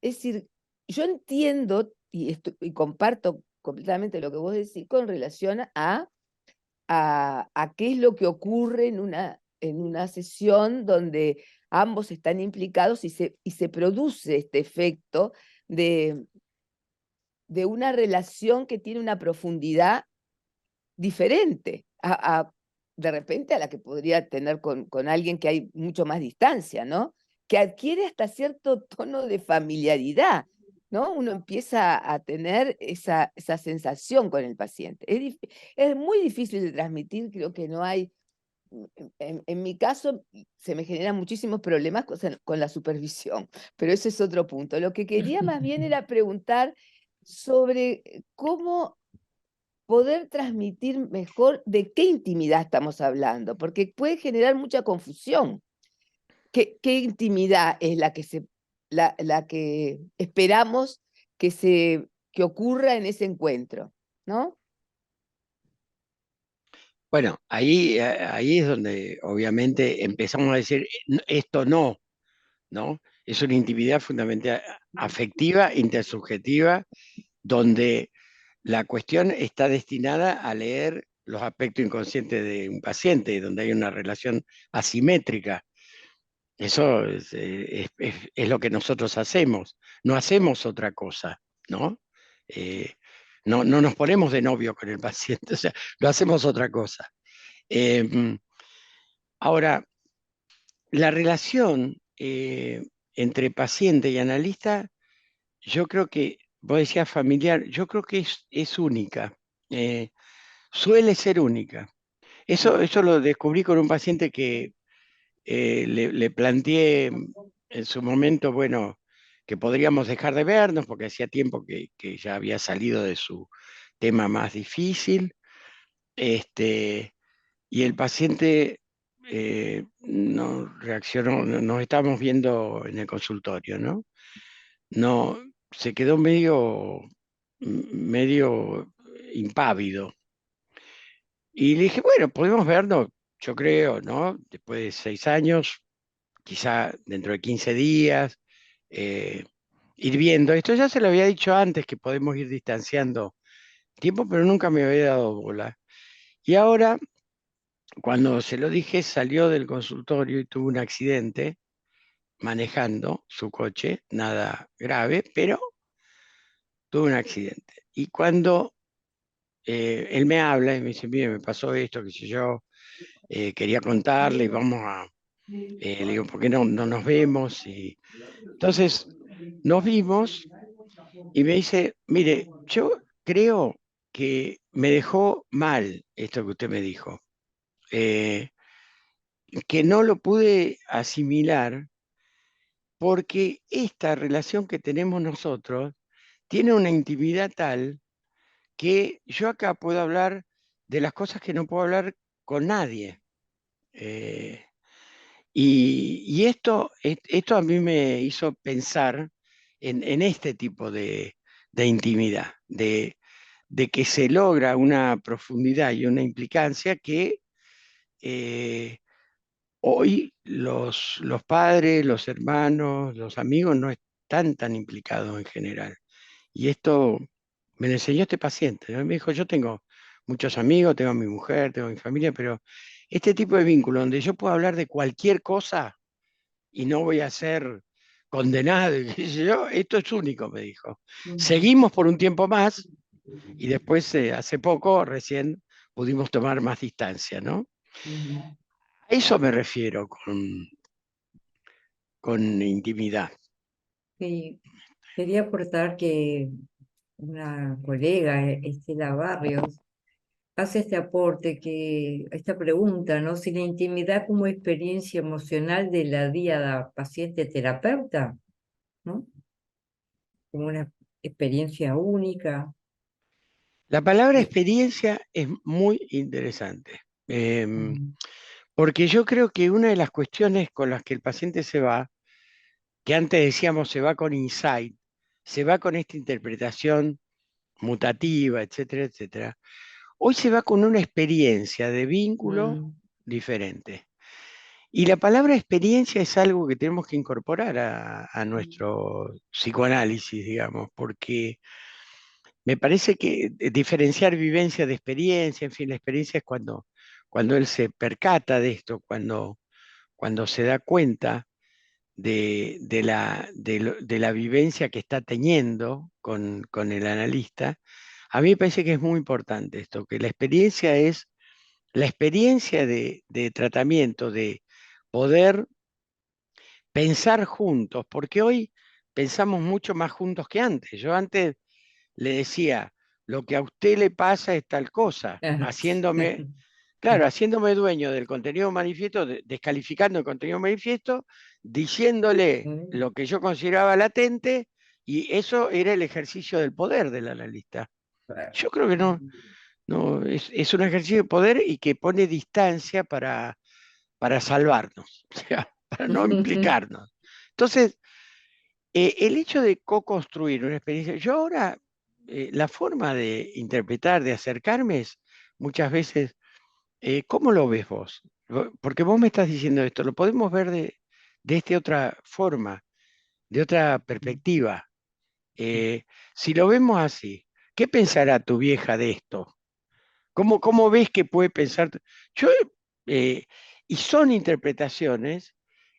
es decir, yo entiendo y comparto completamente lo que vos decís con relación a a qué es lo que ocurre en una sesión donde ambos están implicados y se produce este efecto de una relación que tiene una profundidad diferente de repente a la que podría tener con alguien que hay mucho más distancia, ¿no? Que adquiere hasta cierto tono de familiaridad, ¿no? Uno empieza a tener esa sensación con el paciente. Es muy difícil de transmitir, creo que no hay, en mi caso se me generan muchísimos problemas con la supervisión, pero ese es otro punto. Lo que quería más bien era preguntar sobre cómo poder transmitir mejor de qué intimidad estamos hablando, porque puede generar mucha confusión. ¿Qué intimidad es la que esperamos que ocurra en ese encuentro? ¿No? Bueno, ahí es donde obviamente empezamos a decir, esto no, ¿no? Es una intimidad fundamental, afectiva, intersubjetiva, donde la cuestión está destinada a leer los aspectos inconscientes de un paciente, donde hay una relación asimétrica. Eso es lo que nosotros hacemos, no hacemos otra cosa, ¿no? No nos ponemos de novio con el paciente, o sea, lo hacemos otra cosa. Ahora, la relación entre paciente y analista, yo creo que, vos decías familiar, yo creo que es única, suele ser única. Eso lo descubrí con un paciente que le planteé en su momento, bueno, que podríamos dejar de vernos porque hacía tiempo que ya había salido de su tema más difícil. Y el paciente no reaccionó, nos estábamos viendo en el consultorio, ¿no? No, se quedó medio impávido. Y le dije, bueno, podemos vernos, yo creo, ¿no? Después de 6 años, quizá dentro de 15 días, eh, ir viendo. Esto ya se lo había dicho antes, que podemos ir distanciando tiempo, pero nunca me había dado bola. Y ahora, cuando se lo dije, salió del consultorio y tuvo un accidente manejando su coche, nada grave, pero tuvo un accidente. Y cuando él me habla y me dice, mire, me pasó esto, qué sé yo, quería contarle, le digo, ¿por qué no nos vemos? Y entonces nos vimos y me dice, mire, yo creo que me dejó mal esto que usted me dijo, eh, que no lo pude asimilar porque esta relación que tenemos nosotros tiene una intimidad tal que yo acá puedo hablar de las cosas que no puedo hablar con nadie. Eh, y esto a mí me hizo pensar en este tipo de intimidad, de que se logra una profundidad y una implicancia que eh, hoy los padres, los hermanos, los amigos no están tan implicados en general. Y esto me lo enseñó este paciente, ¿no? Me dijo, yo tengo muchos amigos, tengo a mi mujer, tengo a mi familia, pero este tipo de vínculo donde yo puedo hablar de cualquier cosa y no voy a ser condenado, y qué sé yo, esto es único, me dijo. Seguimos por un tiempo más y después, hace poco, recién pudimos tomar más distancia, ¿no? A eso me refiero con intimidad. Sí, quería aportar que una colega, Estela Barrios, hace este aporte, esta pregunta, ¿no? Si la intimidad como experiencia emocional de la diada paciente-terapeuta, ¿no? Como una experiencia única. La palabra de- experiencia es muy interesante, Mm, porque yo creo que una de las cuestiones con las que el paciente se va, que antes decíamos se va con insight, se va con esta interpretación mutativa, etcétera, etcétera, hoy se va con una experiencia de vínculo mm, diferente. Y la palabra experiencia es algo que tenemos que incorporar a nuestro psicoanálisis, digamos, porque me parece que diferenciar vivencia de experiencia, en fin, la experiencia es cuando él se percata de esto, cuando se da cuenta de la vivencia que está teniendo con el analista. A mí me parece que es muy importante esto, que la experiencia es la experiencia de tratamiento, de poder pensar juntos, porque hoy pensamos mucho más juntos que antes. Yo antes le decía, lo que a usted le pasa es tal cosa, haciéndome, claro, haciéndome dueño del contenido manifiesto, descalificando el contenido manifiesto, diciéndole lo que yo consideraba latente, y eso era el ejercicio del poder del analista. Yo creo que no, es un ejercicio de poder y que pone distancia para salvarnos, o sea, para no implicarnos. Entonces, el hecho de co-construir una experiencia, yo ahora, la forma de interpretar, de acercarme es muchas veces, ¿cómo lo ves vos? Porque vos me estás diciendo esto, lo podemos ver de esta otra forma, de otra perspectiva. Si lo vemos así, ¿qué pensará tu vieja de esto? ¿Cómo ves que puede pensar? Yo, eh, y son interpretaciones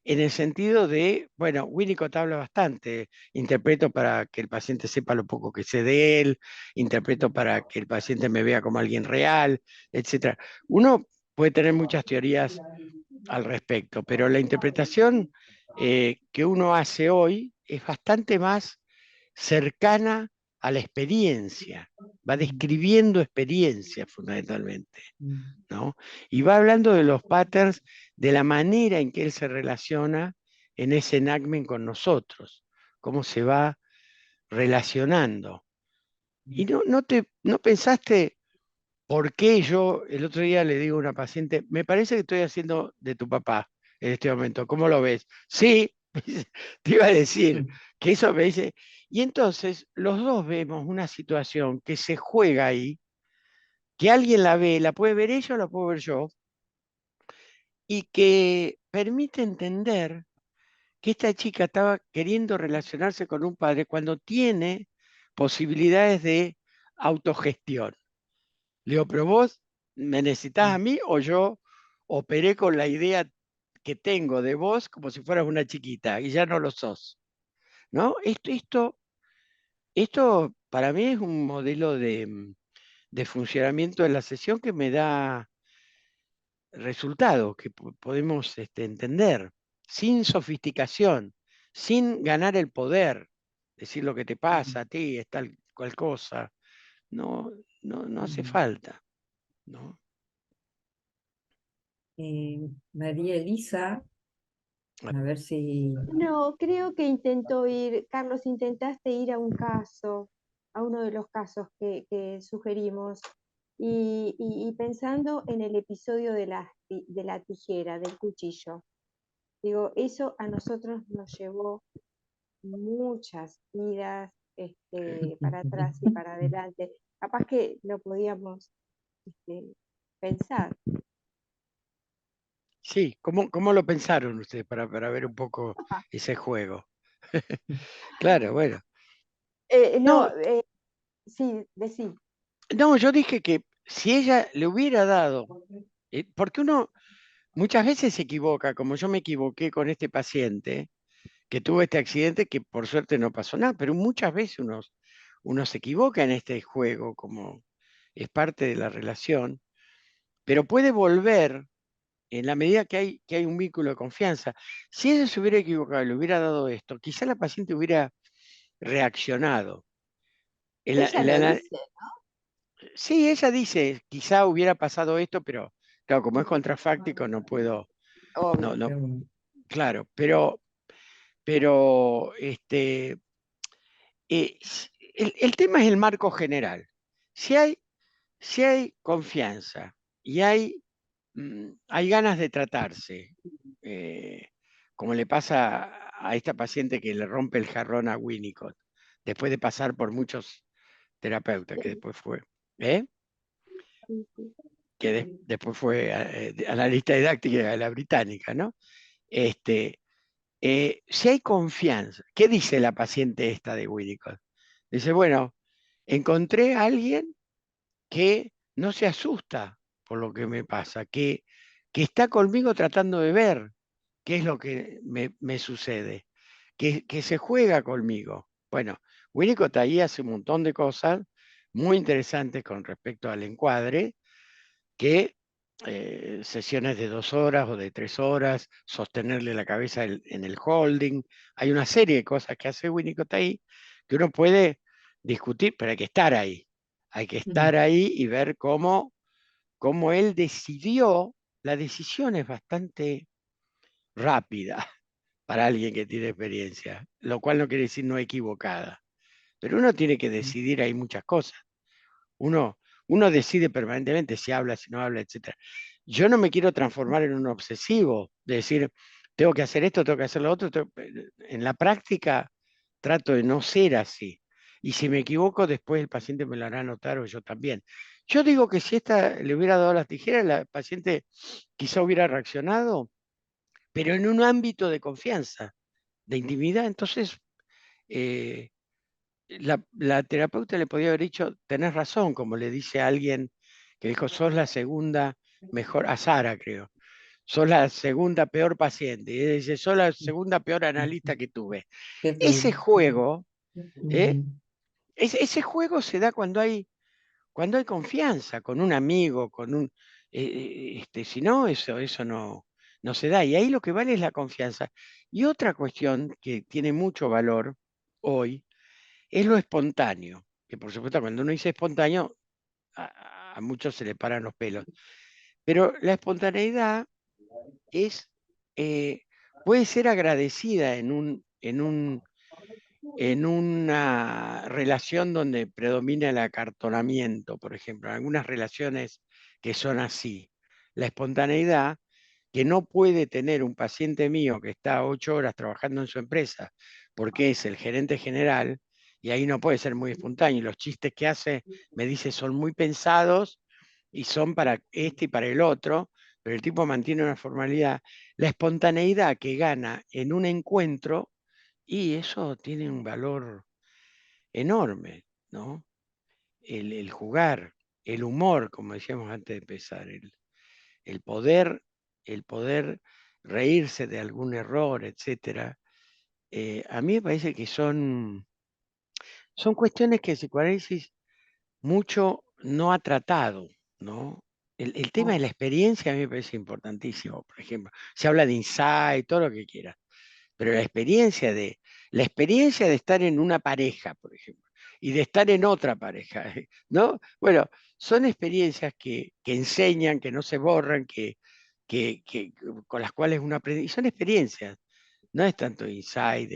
en el sentido de, bueno, Winnicott habla bastante, interpreto para que el paciente sepa lo poco que sé de él, interpreto para que el paciente me vea como alguien real, etc. Uno puede tener muchas teorías al respecto, pero la interpretación que uno hace hoy es bastante más cercana a la experiencia, va describiendo experiencia fundamentalmente, ¿no? Y va hablando de los patterns, de la manera en que él se relaciona en ese enactment con nosotros, cómo se va relacionando. Y no pensaste por qué yo el otro día le digo a una paciente, me parece que estoy haciendo de tu papá en este momento, ¿cómo lo ves? Sí, te iba a decir que eso me dice. Y entonces los dos vemos una situación que se juega ahí, que alguien la ve, la puede ver ella o la puedo ver yo, y que permite entender que esta chica estaba queriendo relacionarse con un padre cuando tiene posibilidades de autogestión. Le digo, pero vos me necesitas a mí o yo operé con la idea que tengo de vos como si fueras una chiquita y ya no lo sos, ¿no? Esto para mí es un modelo de funcionamiento de la sesión que me da resultados que podemos entender, sin sofisticación, sin ganar el poder, decir lo que te pasa a ti es tal cual cosa. No, no hace falta, ¿no? María Elisa, a ver si... No, creo que intentó ir, Carlos, intentaste ir a un caso, a uno de los casos que sugerimos, y pensando en el episodio de la tijera, del cuchillo. Digo, eso a nosotros nos llevó muchas idas para atrás y para adelante. Capaz que lo podíamos pensar. Sí, ¿cómo lo pensaron ustedes para ver un poco ese juego? Claro, bueno. No, No, sí, decí. no, yo dije que si ella le hubiera dado, porque uno muchas veces se equivoca, como yo me equivoqué con este paciente, que tuvo este accidente, que por suerte no pasó nada, pero muchas veces uno se equivoca en este juego, como es parte de la relación, pero puede volver en la medida que hay un vínculo de confianza. Si ella se hubiera equivocado y le hubiera dado esto, quizá la paciente hubiera reaccionado. Ella lo dice, Sí, ella dice, quizá hubiera pasado esto, pero claro, como es contrafáctico, no puedo, no, obvio. no, claro, pero el tema es el marco general. Si hay confianza y hay ganas de tratarse, eh, como le pasa a esta paciente que le rompe el jarrón a Winnicott, después de pasar por muchos terapeutas, que después fue, ¿eh? Sí, sí. Después fue analista didáctica de la británica, ¿no? Si hay confianza, ¿qué dice la paciente esta de Winnicott? Dice, bueno, encontré a alguien que no se asusta por lo que me pasa, que está conmigo tratando de ver qué es lo que me sucede, que se juega conmigo. Bueno, Winnicott ahí hace un montón de cosas muy interesantes con respecto al encuadre, que sesiones de 2 horas o de 3 horas, sostenerle la cabeza en el holding. Hay una serie de cosas que hace Winnicott ahí que uno puede discutir, pero hay que estar ahí. Hay que estar ahí y ver cómo él decidió. La decisión es bastante rápida para alguien que tiene experiencia, lo cual no quiere decir no equivocada. Pero uno tiene que decidir, hay muchas cosas. Uno, uno decide permanentemente si habla, si no habla, etc. Yo no me quiero transformar en un obsesivo, de decir, tengo que hacer esto, tengo que hacer lo otro. En la práctica trato de no ser así. Y si me equivoco, después el paciente me lo hará notar o yo también. Yo digo que si esta le hubiera dado las tijeras, la paciente quizá hubiera reaccionado, pero en un ámbito de confianza, de intimidad. Entonces, eh, la terapeuta le podía haber dicho, tenés razón, como le dice a alguien que dijo, sos la segunda mejor, a Sara creo, sos la segunda peor paciente, y ella dice, sos la segunda peor analista que tuve. Ese juego, ¿eh? Ese juego se da cuando hay confianza, con un amigo, con un, si no, eso no se da. Y ahí lo que vale es la confianza. Y otra cuestión que tiene mucho valor hoy, es lo espontáneo, que por supuesto cuando uno dice espontáneo, a muchos se le paran los pelos, pero la espontaneidad es, puede ser agradecida en una relación donde predomina el acartonamiento, por ejemplo, en algunas relaciones que son así. La espontaneidad que no puede tener un paciente mío que está 8 horas trabajando en su empresa porque es el gerente general, y ahí no puede ser muy espontáneo. Y los chistes que hace, me dice, son muy pensados y son para este y para el otro, pero el tipo mantiene una formalidad. La espontaneidad que gana en un encuentro, y eso tiene un valor enorme, ¿no? El jugar, el humor, como decíamos antes de empezar, el poder, el poder reírse de algún error, etcétera. A mí me parece que son cuestiones que el psicoanálisis mucho no ha tratado, ¿no? El tema de la experiencia a mí me parece importantísimo, por ejemplo. Se habla de insight, todo lo que quiera, pero la experiencia de estar en una pareja, por ejemplo, y de estar en otra pareja, ¿no? Bueno, son experiencias que enseñan, que no se borran, con las cuales uno aprende, y son experiencias, no es tanto insight,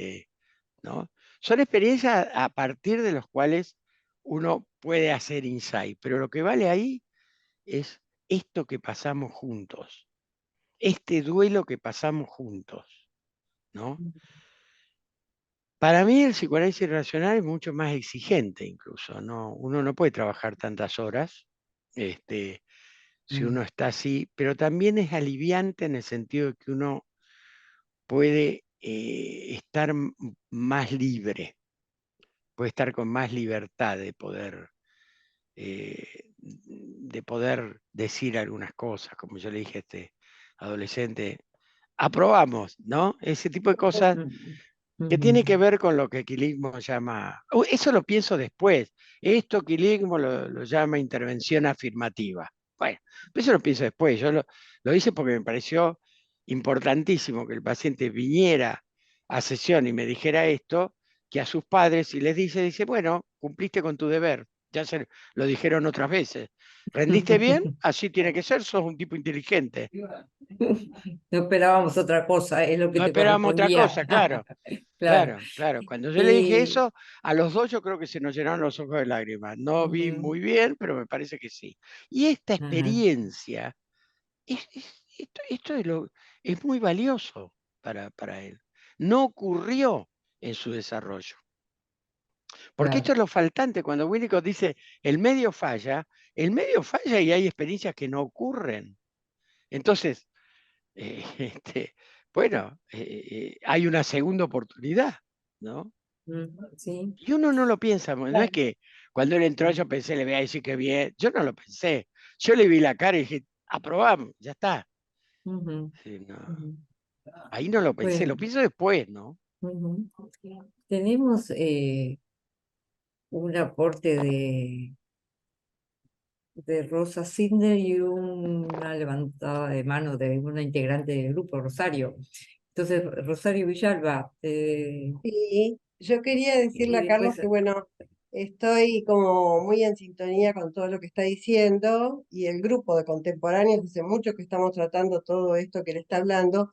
¿no? Son experiencias a partir de las cuales uno puede hacer insight, pero lo que vale ahí es esto que pasamos juntos, este duelo que pasamos juntos, ¿no? Para mí el psicoanálisis racional es mucho más exigente incluso, ¿no? Uno no puede trabajar tantas horas, si uno está así, pero también es aliviante en el sentido de que uno puede estar más libre, puede estar con más libertad de poder decir algunas cosas, como yo le dije a este adolescente, aprobamos, ¿no? Ese tipo de cosas que tiene que ver con lo que Quiligmo llama, eso lo pienso después, esto Quiligmo lo llama intervención afirmativa. Bueno, eso lo pienso después, yo lo hice porque me pareció importantísimo que el paciente viniera a sesión y me dijera esto, que a sus padres, y les dice, bueno, cumpliste con tu deber, ya se lo dijeron otras veces, rendiste bien, así tiene que ser, sos un tipo inteligente. No esperábamos otra cosa, es lo que No te esperábamos otra correspondía. cosa, claro. Claro. Claro. Cuando yo le dije Eh, eso, a los dos yo creo que se nos llenaron los ojos de lágrimas. No vi muy bien, pero me parece que sí. Y esta ajá, experiencia, esto es muy valioso para él. No ocurrió en su desarrollo. Porque esto claro. es lo faltante. Cuando Winnicott dice el medio falla y hay experiencias que no ocurren. Entonces, eh, este, bueno, hay una segunda oportunidad, ¿no? Sí. Y uno no lo piensa, no es que Cuando él entró yo pensé, le voy a decir que bien. Yo no lo pensé. Yo le vi la cara y dije, aprobamos, ya está. Ujú, Sí, no. ujú. Ahí no lo pensé, Bueno, lo pienso después, ¿no? ujú. Tenemos un aporte de Rosa Sidner y una levantada de mano de una integrante del grupo, Rosario. Entonces, Rosario Villalba, Sí, yo quería y decirle a Carlos después, que, bueno, estoy como muy en sintonía con todo lo que está diciendo y el grupo de contemporáneos hace mucho que estamos tratando todo esto que le está hablando,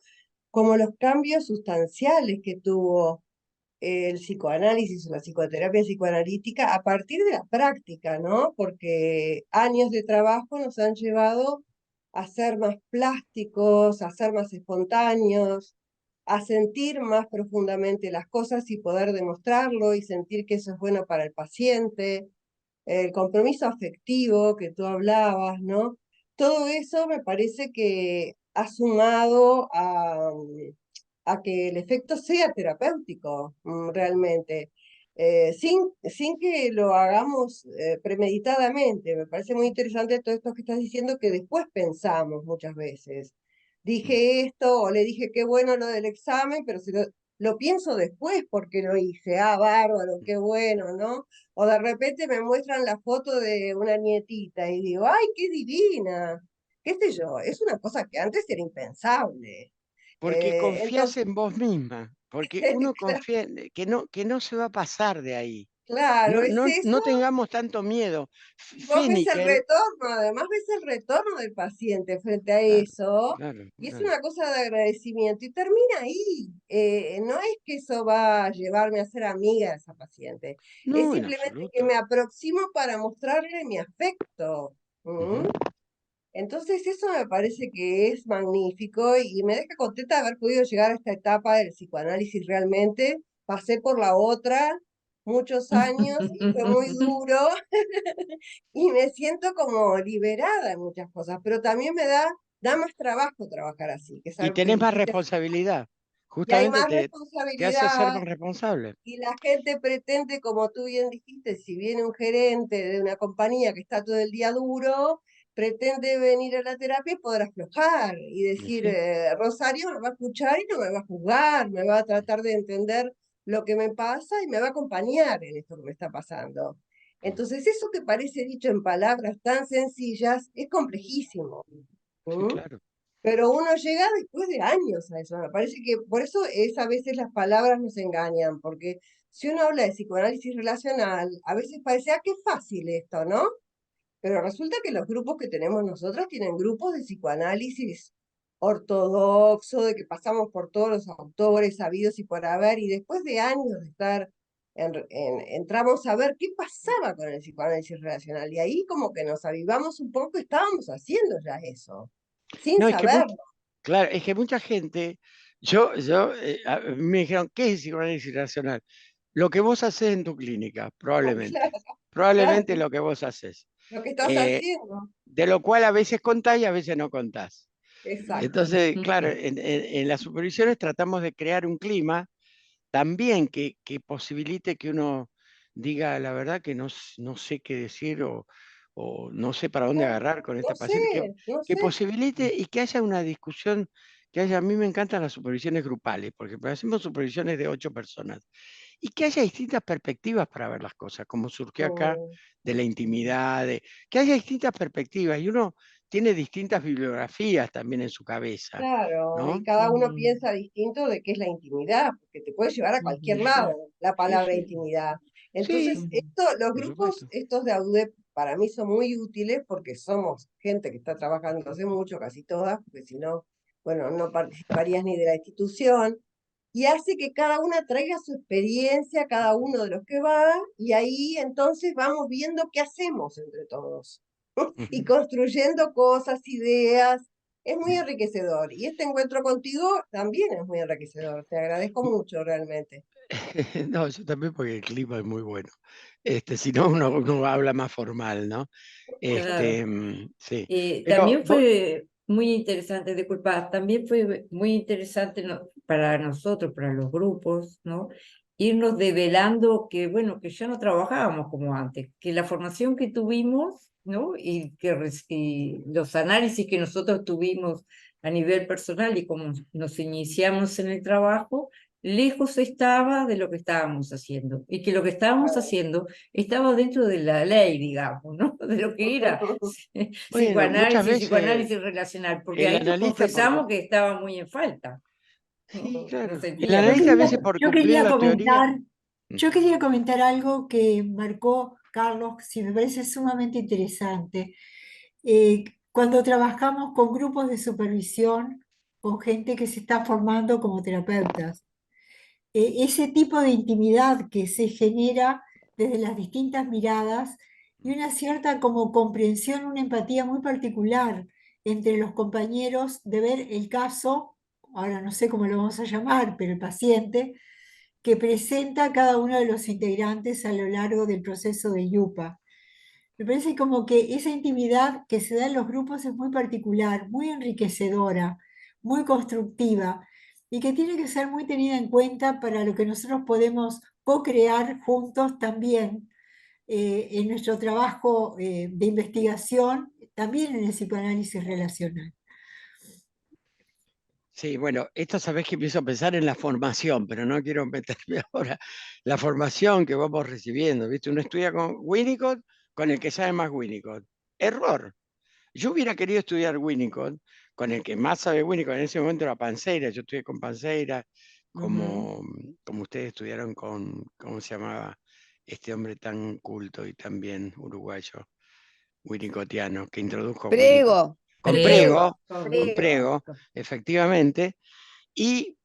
como los cambios sustanciales que tuvo el psicoanálisis o la psicoterapia psicoanalítica a partir de la práctica, ¿no? Porque años de trabajo nos han llevado a ser más plásticos, a ser más espontáneos, a sentir más profundamente las cosas y poder demostrarlo y sentir que eso es bueno para el paciente, el compromiso afectivo que tú hablabas, ¿no? Todo eso me parece que ha sumado a que el efecto sea terapéutico, realmente, sin que lo hagamos premeditadamente. Me parece muy interesante todo esto que estás diciendo, que después pensamos muchas veces. Dije esto o le dije qué bueno lo del examen, pero lo pienso después porque lo hice. Ah, bárbaro, qué bueno, ¿no? O de repente me muestran la foto de una nietita y digo, ¡ay, qué divina! ¿Qué sé yo? Es una cosa que antes era impensable. Porque confías Entonces, en vos misma, porque uno confía en que no se va a pasar de ahí. claro, No, es no, eso. no tengamos tanto miedo. Y vos ves el Féniker, retorno, además ves el retorno del paciente frente a claro, eso, claro, y es claro. una cosa de agradecimiento, y termina ahí. No es que eso va a llevarme a ser amiga de esa paciente, es No, en simplemente que absoluto. me aproximo para mostrarle mi afecto. Ujú. Entonces eso me parece que es magnífico y me deja contenta de haber podido llegar a esta etapa del psicoanálisis realmente. Pasé por la otra muchos años y fue muy duro y me siento como liberada en muchas cosas, pero también da más trabajo trabajar así, que es Y algo que tenés más dijiste, responsabilidad. y hay Justamente más te hace ser responsabilidad más responsable. y la gente pretende, como tú bien dijiste, si viene un gerente de una compañía que está todo el día duro, pretende venir a la terapia y poder aflojar y Y decir, sí, Rosario me va a escuchar y no me va a juzgar, me va a tratar de entender lo que me pasa y me va a acompañar en esto que me está pasando. Entonces, eso que parece dicho en palabras tan sencillas es complejísimo. sí, ¿Mm? claro. Pero uno llega después de años a eso. Me parece que por eso es a veces las palabras nos engañan, porque si uno habla de psicoanálisis relacional, a veces parece, ah, qué fácil esto, ¿no? Pero resulta que los grupos que tenemos nosotros tienen grupos de psicoanálisis ortodoxo, de que pasamos por todos los autores sabidos y por haber, y después de años de estar, entramos a ver qué pasaba con el psicoanálisis relacional, y ahí como que nos avivamos un poco, estábamos haciendo ya eso, sin No, es que saberlo. claro, es que mucha gente, a mí me dijeron, ¿qué es psicoanálisis racional? Lo que vos haces en tu clínica, Claro, probablemente. claro, Probablemente lo que vos haces. lo que estás Eh, haciendo. de lo cual a veces contás y a veces no contás. Exacto. Entonces, claro, en las supervisiones tratamos de crear un clima también que posibilite que uno diga la verdad que no sé qué decir o no sé para dónde No, agarrar con no este paciente, sé, no que sé. posibilite y que haya una discusión, a mí me encantan las supervisiones grupales, porque hacemos supervisiones de 8 personas, y que haya distintas perspectivas para ver las cosas, como surgió acá, Mm, de la intimidad, que haya distintas perspectivas, y uno tiene distintas bibliografías también en su cabeza, claro, y ¿no? cada uno Ujú, piensa distinto de qué es la intimidad, porque te puede llevar a cualquier ujú, Sí, lado la sí, palabra sí, intimidad. Entonces, sí, ujú. los por grupos, supuesto. estos de AUDEP, para mí son muy útiles porque somos gente que está trabajando hace mucho, casi todas, porque si no, bueno, no participarías ni de la institución, y hace que cada una traiga su experiencia, cada uno de los que va, y ahí entonces vamos viendo qué hacemos entre todos y Ujú. construyendo cosas, ideas. Es muy enriquecedor. Y este encuentro contigo también es muy enriquecedor. Te agradezco mucho realmente. No, yo también porque el clima es muy bueno. Si no, uno habla más formal, ¿no? Claro. Sí. Pero También fue muy interesante, disculpa, también fue muy interesante para nosotros, para los grupos, ¿no? irnos develando que, bueno, que ya no trabajábamos como antes, que la formación que tuvimos, ¿no? Y los análisis que nosotros tuvimos a nivel personal y como nos iniciamos en el trabajo, lejos estaba de lo que estábamos haciendo, y que lo que estábamos haciendo estaba dentro de la ley, digamos, ¿no? De lo que era Bueno, muchas veces psicoanálisis relacional, porque el ahí nos analista confesamos que estaba muy en falta. sí, No claro, el sentíamos. analista a veces por Yo cumplir quería la teoría. comentar, yo quería comentar algo que marcó Carlos, si me parece sumamente interesante. Cuando trabajamos con grupos de supervisión, con gente que se está formando como terapeutas, ese tipo de intimidad que se genera desde las distintas miradas y una cierta como comprensión, una empatía muy particular entre los compañeros de ver el caso, ahora no sé cómo lo vamos a llamar, pero el paciente que presenta cada uno de los integrantes a lo largo del proceso de IUPA. Me parece como que esa intimidad que se da en los grupos es muy particular, muy enriquecedora, muy constructiva y que tiene que ser muy tenida en cuenta para lo que nosotros podemos co-crear juntos también en nuestro trabajo de investigación, también en el psicoanálisis relacional. Sí, bueno, esto sabés que empiezo a pensar en la formación, pero no quiero meterme ahora. La formación que vamos recibiendo, ¿viste? Uno estudia con Winnicott, con el que sabe más Winnicott. Error. Yo hubiera querido estudiar Winnicott, con el que más sabe Winnicott en ese momento era Panseira. Yo estudié con Panseira, como ustedes estudiaron con, ¿cómo se llamaba? Este hombre tan culto y tan bien uruguayo, winnicottiano, que introdujo a Winnicott. Prego. Con Prego, Prego, efectivamente. Y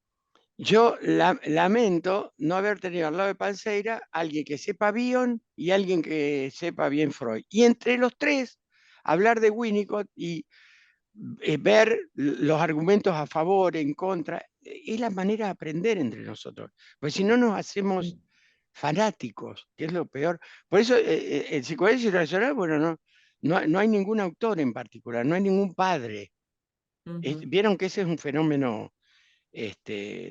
yo lamento no haber tenido al lado de Panseira alguien que sepa Bion y alguien que sepa bien Freud. Y entre los tres, hablar de Winnicott y ver los argumentos a favor, en contra, es la manera de aprender entre nosotros. Porque si no nos hacemos fanáticos, que es lo peor. Por eso el psicoanálisis racional, bueno, no hay ningún autor en particular, no hay ningún padre. Vieron que ese es un fenómeno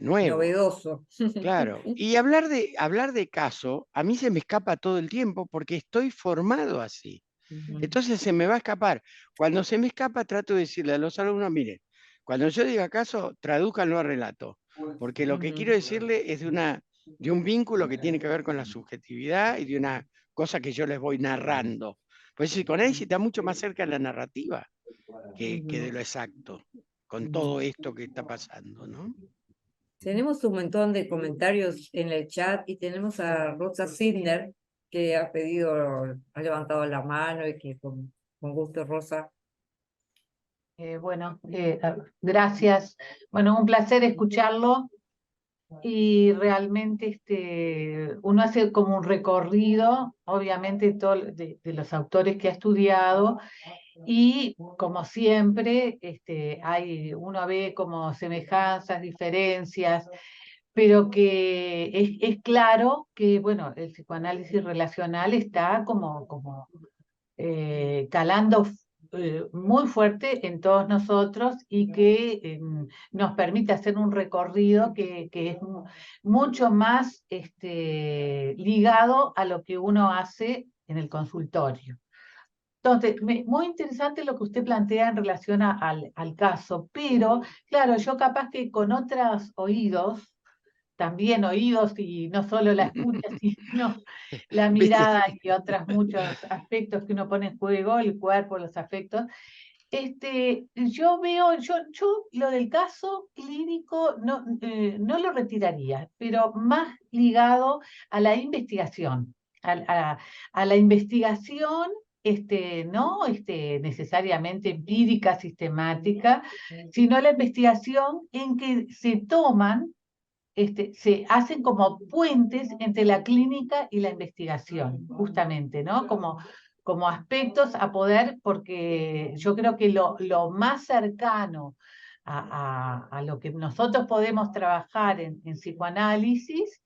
nuevo. Novedoso. Claro. Y hablar de caso, a mí se me escapa todo el tiempo porque estoy formado así. Entonces se me va a escapar. Cuando se me escapa, trato de decirle a los alumnos, miren, cuando yo diga caso, tradúcanlo a relato. Porque lo que quiero decirle es de un vínculo que tiene que ver con la subjetividad y de una cosa que yo les voy narrando. Pues el psicoanálisis está mucho más cerca de la narrativa que de lo exacto, con todo esto que está pasando, ¿no? Tenemos un montón de comentarios en el chat y tenemos a Rosa Sidner que ha levantado la mano y que con gusto, Rosa. Gracias. Bueno, un placer escucharlo y realmente uno hace como un recorrido, obviamente, de los autores que ha estudiado y como siempre, uno ve como semejanzas, diferencias, pero que es claro que, bueno, el psicoanálisis relacional está como calando muy fuerte en todos nosotros y que nos permite hacer un recorrido que es mucho más ligado a lo que uno hace en el consultorio. Entonces, muy interesante lo que usted plantea en relación al caso, pero claro, yo capaz que con otros oídos, también oídos y no solo la escucha, sino la mirada y otros muchos aspectos que uno pone en juego, el cuerpo, los afectos. Yo veo, yo lo del caso clínico no lo retiraría, pero más ligado a la investigación, a la investigación, no necesariamente empírica, sistemática, sino la investigación en que se toman se hacen como puentes entre la clínica y la investigación, justamente, ¿no? Como aspectos a poder, porque yo creo que lo más cercano a lo que nosotros podemos trabajar en psicoanálisis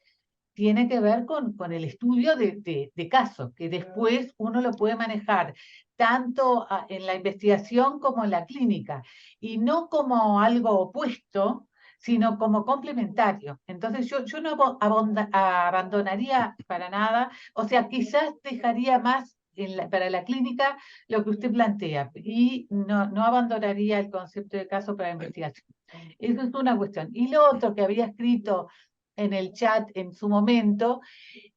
tiene que ver con el estudio de casos, que después uno lo puede manejar tanto en la investigación como en la clínica, y no como algo opuesto, sino como complementario. Entonces yo no abandonaría para nada, o sea, quizás dejaría más para la clínica lo que usted plantea y no abandonaría el concepto de caso para la investigación. Eso es una cuestión. Y lo otro que había escrito en el chat en su momento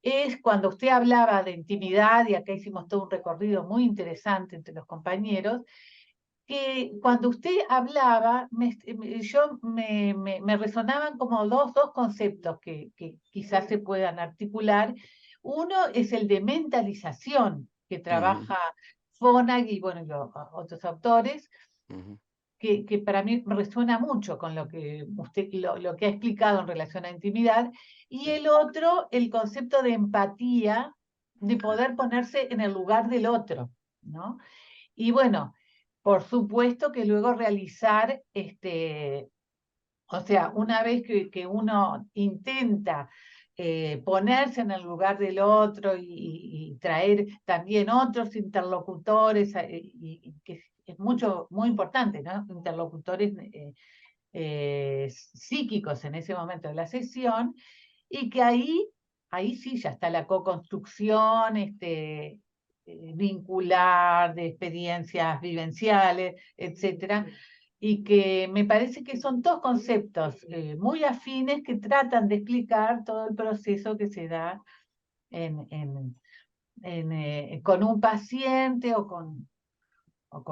es cuando usted hablaba de intimidad, y acá hicimos todo un recorrido muy interesante entre los compañeros, que cuando usted hablaba, me resonaban como dos conceptos que quizás se puedan articular. Uno es el de mentalización, que trabaja Fonag y bueno, otros autores, que para mí resuena mucho con lo que usted lo que ha explicado en relación a intimidad. Y el otro, el concepto de empatía, de poder ponerse en el lugar del otro, ¿no? Y bueno, por supuesto que luego realizar, o sea, una vez que uno intenta ponerse en el lugar del otro y traer también otros interlocutores, y que es muy importante, ¿no? Interlocutores psíquicos en ese momento de la sesión, y que ahí sí ya está la co-construcción, vincular, de experiencias vivenciales, etcétera, y que me parece que son dos conceptos muy afines que tratan de explicar todo el proceso que se da con un paciente o con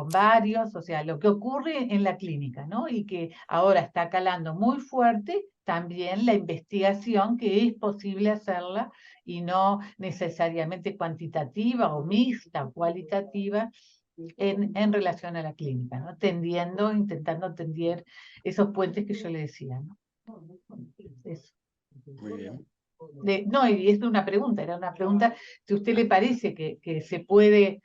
varios, o sea, lo que ocurre en la clínica, ¿no? Y que ahora está calando muy fuerte también la investigación, que es posible hacerla y no necesariamente cuantitativa o mixta o cualitativa en relación a la clínica, ¿no? Intentando tender esos puentes que yo le decía, ¿no? Eso. Muy bien. No, y es una pregunta, era una pregunta, si a usted le parece que se puede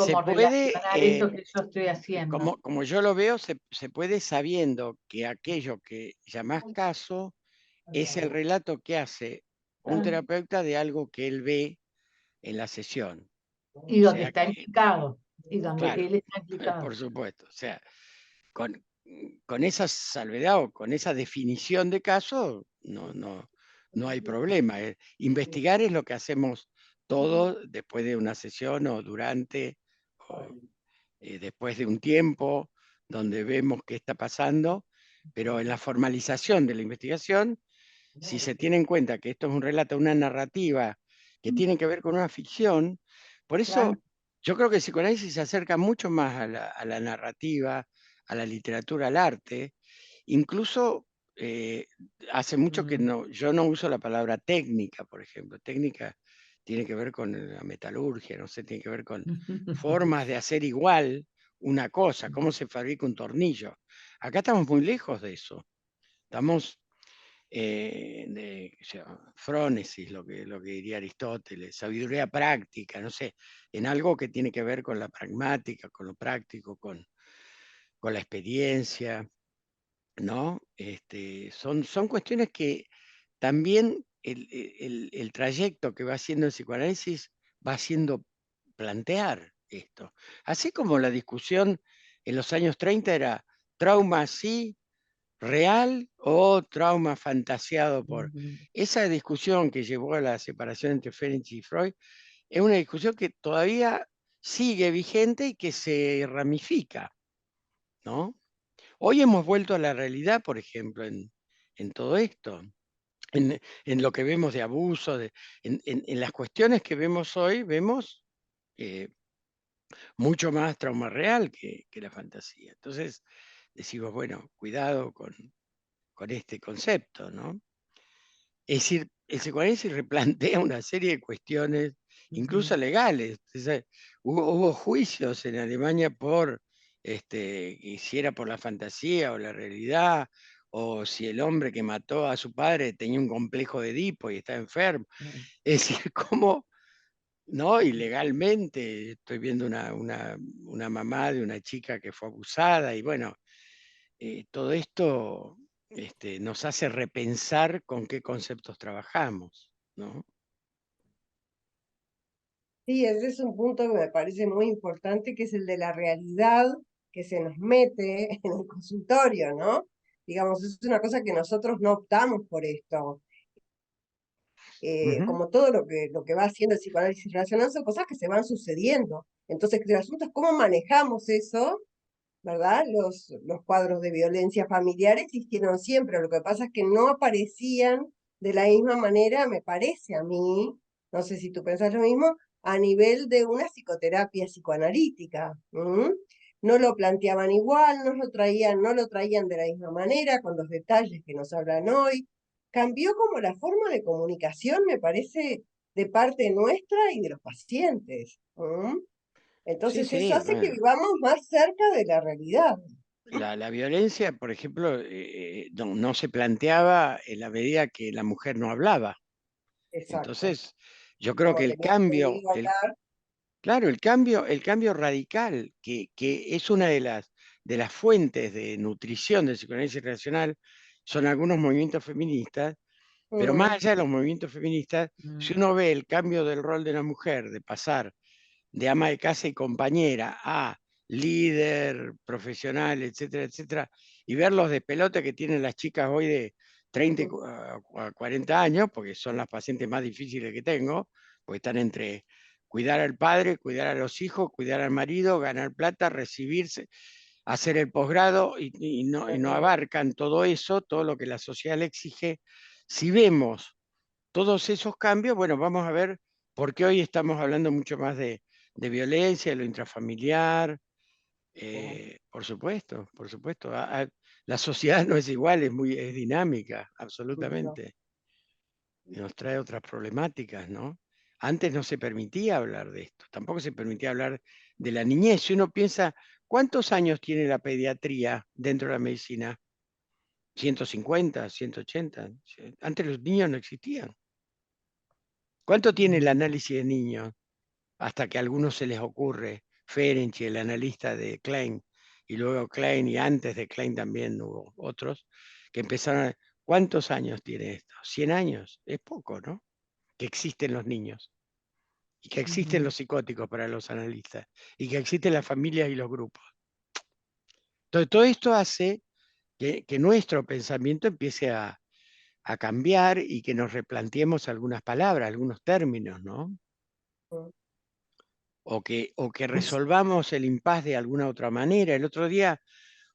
Se como puede, relacionar esto que yo estoy haciendo. como yo lo veo, se puede sabiendo que aquello que llamás caso es el relato que hace un terapeuta de algo que él ve en la sesión. Y O donde sea está que, implicado, y donde claro, él está implicado. por supuesto. O sea, con esa salvedad o con esa definición de caso, no hay problema. Investigar es lo que hacemos todos después de una sesión o durante, o después de un tiempo, donde vemos qué está pasando, pero en la formalización de la investigación, si se tiene en cuenta que esto es un relato, una narrativa que tiene que ver con una ficción, por eso Claro. yo creo que el psicoanálisis se acerca mucho más a la narrativa, a la literatura, al arte. Incluso hace mucho que yo no uso la palabra técnica, por ejemplo. Técnica tiene que ver con la metalurgia, no sé, tiene que ver con formas de hacer igual una cosa, cómo se fabrica un tornillo. Acá estamos muy lejos de eso. Estamos frónesis, lo que diría Aristóteles, sabiduría práctica, no sé, en algo que tiene que ver con la pragmática, con lo práctico, con la experiencia, ¿no? Son cuestiones que también el trayecto que va haciendo el psicoanálisis va haciendo plantear esto. Así como la discusión en los años 30 era trauma sí, real o trauma fantasiado por. Esa discusión que llevó a la separación entre Ferenczi y Freud es una discusión que todavía sigue vigente y que se ramifica, ¿no? Hoy hemos vuelto a la realidad, por ejemplo, en todo esto, en lo que vemos de abuso, en las cuestiones que vemos hoy, vemos mucho más trauma real que la fantasía. Entonces decimos, bueno, cuidado con este concepto, ¿no? Es decir, el psicoanálisis replantea una serie de cuestiones, incluso legales. Hubo juicios en Alemania por si era por la fantasía o la realidad, o si el hombre que mató a su padre tenía un complejo de Edipo y estaba enfermo. Es decir, cómo, ¿no? Ilegalmente, estoy viendo una mamá de una chica que fue abusada, y bueno, todo esto nos hace repensar con qué conceptos trabajamos, ¿no? Sí, ese es un punto que me parece muy importante, que es el de la realidad que se nos mete en el consultorio, ¿no? digamos, es una cosa que nosotros no optamos por esto. Ujú. Como todo lo que va haciendo el psicoanálisis relacional son cosas que se van sucediendo. Entonces, el asunto es cómo manejamos eso, ¿verdad? Los cuadros de violencia familiar existieron siempre, lo que pasa es que no aparecían de la misma manera, me parece a mí, no sé si tú pensás lo mismo, a nivel de una psicoterapia psicoanalítica. No lo planteaban igual, no lo traían de la misma manera, con los detalles que nos hablan hoy. Cambió como la forma de comunicación, me parece, de parte nuestra y de los pacientes. Sí, Entonces eso sí, hace que bueno. vivamos más cerca de la realidad. La violencia, por ejemplo, no se planteaba en la medida que la mujer no hablaba. Exacto. Entonces, yo creo Como que el tenía cambio, prohibido hablar, claro, el cambio radical, que es una de las fuentes de nutrición del psicoanálisis relacional, son algunos movimientos feministas, pero más allá de los movimientos feministas, si uno ve el cambio del rol de la mujer, de pasar de ama de casa y compañera a líder, profesional, etcétera, etcétera, y ver los de pelota que tienen las chicas hoy de 30 a 40 años, porque son las pacientes más difíciles que tengo, porque están entre cuidar al padre, cuidar a los hijos, cuidar al marido, ganar plata, recibirse, hacer el posgrado, y no abarcan todo eso, todo lo que la sociedad le exige. Si vemos todos esos cambios, bueno, vamos a ver por qué hoy estamos hablando mucho más de violencia, de lo intrafamiliar, por supuesto, por supuesto. La sociedad no es igual, es dinámica, no. absolutamente. Y nos trae otras problemáticas, ¿no? Antes no se permitía hablar de esto, tampoco se permitía hablar de la niñez. Si uno piensa, ¿cuántos años tiene la pediatría dentro de la medicina? 150, 180. Antes los niños no existían. ¿Cuánto tiene el análisis de niños? Hasta que a algunos se les ocurre, Ferenczi, el analista de Klein, y luego Klein, y antes de Klein también hubo otros, que empezaron a... ¿Cuántos años tiene esto? 100 años, es poco, ¿no? Que existen los niños, y que existen los psicóticos para los analistas, y que existen las familias y los grupos. Entonces, todo esto hace que nuestro pensamiento empiece a cambiar y que nos replanteemos algunas palabras, algunos términos, ¿no? O que resolvamos el impas de alguna otra manera. El otro día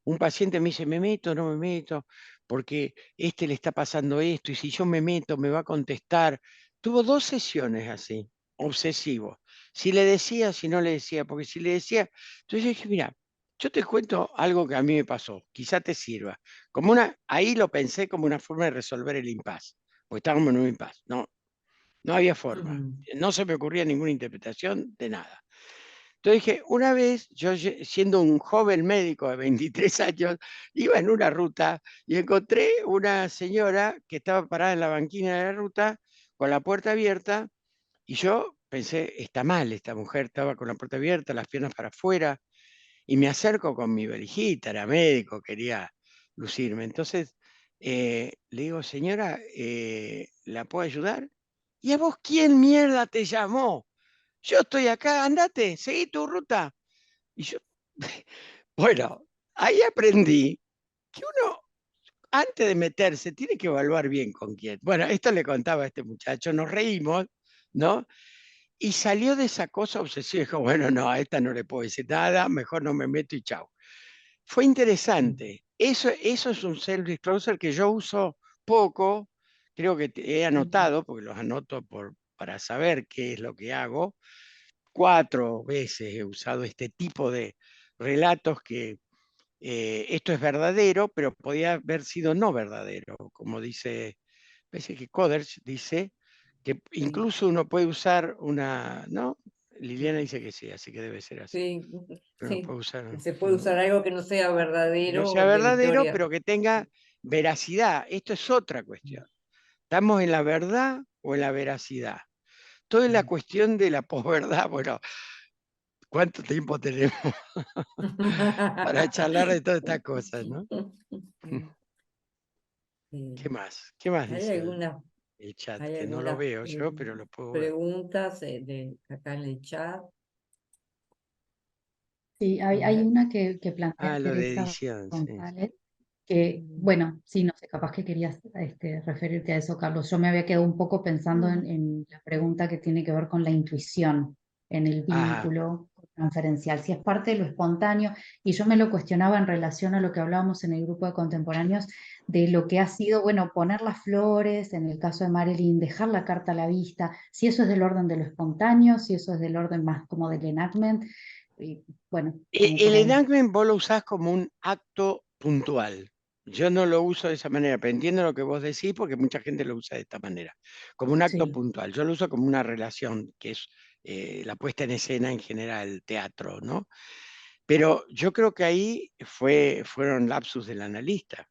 un paciente me dice, ¿me meto, no me meto? Porque le está pasando esto, y si yo me meto me va a contestar. Tuvo 2 sesiones así, obsesivo. Si le decía, si no le decía, porque si le decía, entonces yo dije, mira, yo te cuento algo que a mí me pasó, quizá te sirva. Ahí lo pensé como una forma de resolver el impas, porque estábamos en un impas. No había forma. No se me ocurría ninguna interpretación de nada. Entonces dije, una vez, yo siendo un joven médico de 23 años, iba en una ruta y encontré una señora que estaba parada en la banquina de la ruta con la puerta abierta, y yo pensé, está mal, esta mujer estaba con la puerta abierta, las piernas para afuera, y me acerco con mi valijita, era médico, quería lucirme. Entonces le digo, señora, ¿la puedo ayudar? ¿Y a vos quién mierda te llamó? Yo estoy acá, andate, seguí tu ruta. Y yo, bueno, ahí aprendí que uno, antes de meterse, tiene que evaluar bien con quién. Bueno, esto le contaba a este muchacho, nos reímos, ¿no? Y salió de esa cosa obsesiva y dijo, bueno, no, a esta no le puedo decir nada, mejor no me meto y chau. Fue interesante. Eso es un self-disclosure que yo uso poco, creo que he anotado, porque los anoto para saber qué es lo que hago. 4 veces he usado este tipo de relatos que esto es verdadero, pero podía haber sido no verdadero, como dice, parece que Coderch dice que incluso uno puede usar una, ¿no? Liliana dice que sí, así que debe ser así. Sí, Uno sí. puede usar, Se puede usar algo que no sea que no verdadero sea de verdadero, victoria. pero que tenga veracidad. Esto es otra cuestión. ¿Estamos en la verdad o en la veracidad? Todo es la cuestión de la posverdad. Bueno, ¿cuánto tiempo tenemos para charlar de todas estas cosas, no? ¿Qué más? ¿Qué más Hay dice algunas, el chat? hay Que no lo algunas veo yo, pero lo puedo ver. preguntas acá en el chat. Sí, A hay ver. una que plantea Ah, lo de Teresa edición, sí. González. Bueno, sí, no sé, capaz que querías referirte a eso, Carlos. Yo me había quedado un poco pensando en la pregunta que tiene que ver con la intuición, en el Ajá. vínculo transferencial, si es parte de lo espontáneo, y yo me lo cuestionaba en relación a lo que hablábamos en el grupo de contemporáneos, de lo que ha sido, bueno, poner las flores, en el caso de Marilyn, dejar la carta a la vista, si eso es del orden de lo espontáneo, si eso es del orden más como del enactment, y bueno, como El por ahí. enactment vos lo usás como un acto puntual. Yo no lo uso de esa manera, pero entiendo lo que vos decís porque mucha gente lo usa de esta manera, como un acto Sí. puntual. Yo lo uso como una relación, que es la puesta en escena en general, teatro, ¿no? Pero yo creo que ahí fueron lapsus del analista.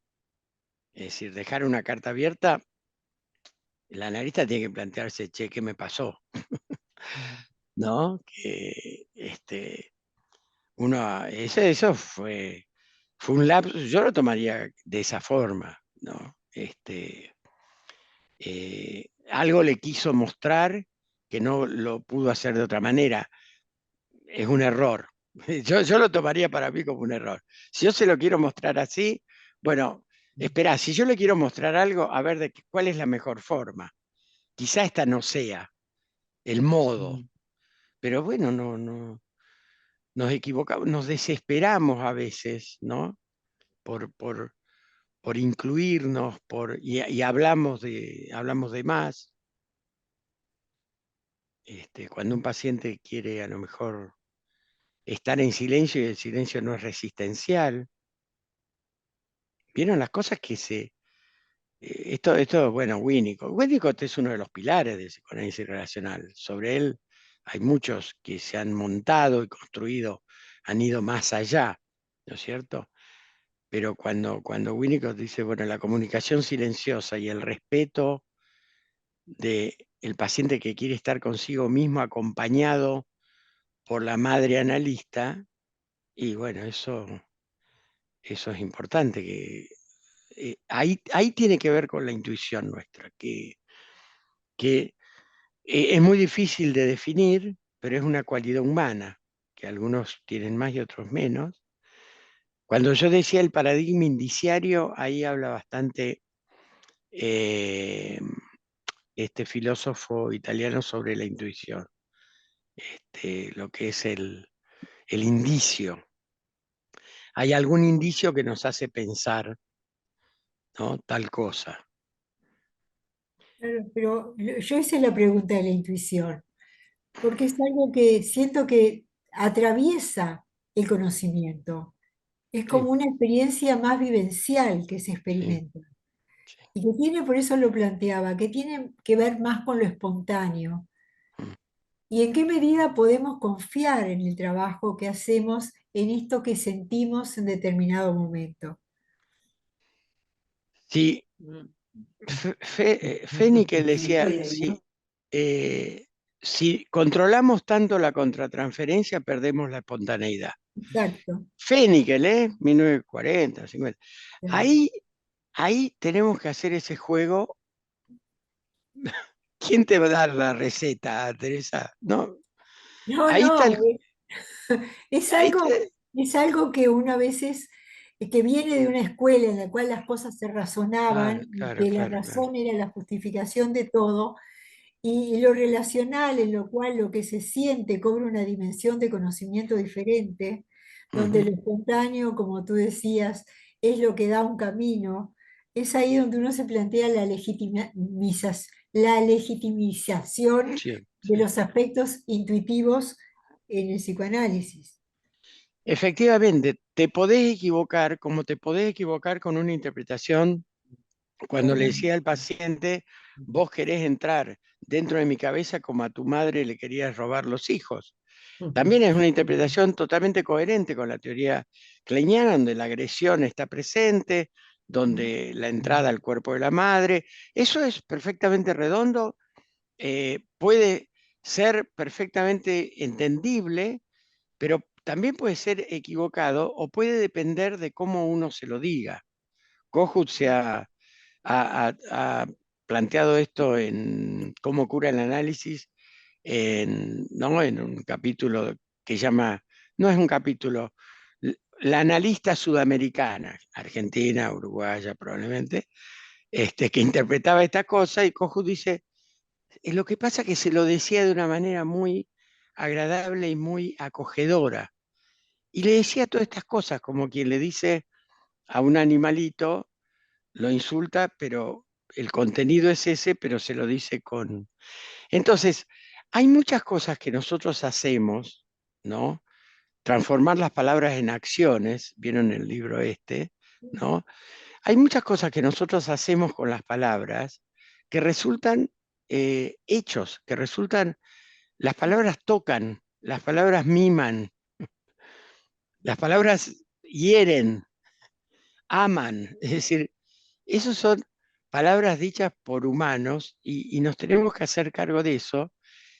Es decir, dejar una carta abierta, el analista tiene que plantearse, che, ¿qué me pasó? ¿No? Que eso fue un lapsus, yo lo tomaría de esa forma, ¿no? Algo le quiso mostrar que no lo pudo hacer de otra manera. Es un error. Yo lo tomaría para mí como un error. Si yo se lo quiero mostrar así, bueno, espera, si yo le quiero mostrar algo, a ver cuál es la mejor forma. Quizá esta no sea el modo, pero bueno, nos equivocamos, nos desesperamos a veces, ¿no? Por incluirnos, y hablamos de más. Cuando un paciente quiere a lo mejor estar en silencio y el silencio no es resistencial, vieron las cosas que esto, bueno, Winnicott es uno de los pilares del psicoanálisis relacional. Sobre él hay muchos que se han montado y construido, han ido más allá, ¿no es cierto? Pero cuando Winnicott dice, bueno, la comunicación silenciosa y el respeto del paciente que quiere estar consigo mismo acompañado por la madre analista, y bueno, eso es importante, que ahí tiene que ver con la intuición nuestra, que es muy difícil de definir, pero es una cualidad humana, que algunos tienen más y otros menos. Cuando yo decía el paradigma indiciario, ahí habla bastante este filósofo italiano sobre la intuición, lo que es el indicio. Hay algún indicio que nos hace pensar, ¿no? Tal cosa. Claro, pero yo hice la pregunta de la intuición, porque es algo que siento que atraviesa el conocimiento. Es Sí, como una experiencia más vivencial que se sí, experimenta. sí. Y que tiene, por eso lo planteaba, que tiene que ver más con lo espontáneo. Mm. ¿Y en qué medida podemos confiar en el trabajo que hacemos en esto que sentimos en determinado momento? Sí, Fénix decía, si controlamos tanto la contratransferencia, perdemos la espontaneidad. Exacto. Fénix, 1940, 50. Sí. Ahí tenemos que hacer ese juego. ¿Quién te va a dar la receta, Teresa? No, No, ahí está no, el. es Ahí algo, está- es algo que uno a veces, que viene de una escuela en la cual las cosas se Claro, razonaban y claro, que la claro, claro. razón era la justificación de todo, y lo relacional en lo cual lo que se siente cobra una dimensión de conocimiento diferente, donde Ujú. lo espontáneo, como tú decías, es lo que da un camino. Es ahí donde uno se plantea la legitimización Sí, de sí. los aspectos intuitivos en el psicoanálisis. Efectivamente, te podés equivocar, como te podés equivocar con una interpretación. Cuando le decía al paciente, vos querés entrar dentro de mi cabeza como a tu madre le querías robar los hijos. También es una interpretación totalmente coherente con la teoría kleiniana, donde la agresión está presente, donde la entrada al cuerpo de la madre. Eso es perfectamente redondo, puede ser perfectamente entendible, pero también puede ser equivocado o puede depender de cómo uno se lo diga. Kohut ha planteado esto en Cómo cura el análisis, ¿no? En un capítulo que llama, no es un capítulo, la analista sudamericana, argentina, uruguaya probablemente, que interpretaba esta cosa, y Kohut dice, lo que pasa es que se lo decía de una manera muy agradable y muy acogedora. Y le decía todas estas cosas, como quien le dice a un animalito, lo insulta, pero el contenido es ese, pero se lo dice con... Entonces, hay muchas cosas que nosotros hacemos, ¿no? Transformar las palabras en acciones, vieron el libro ¿no? Hay muchas cosas que nosotros hacemos con las palabras que resultan hechos, que resultan, las palabras tocan, las palabras miman, las palabras hieren, aman, es decir, esas son palabras dichas por humanos y nos tenemos que hacer cargo de eso,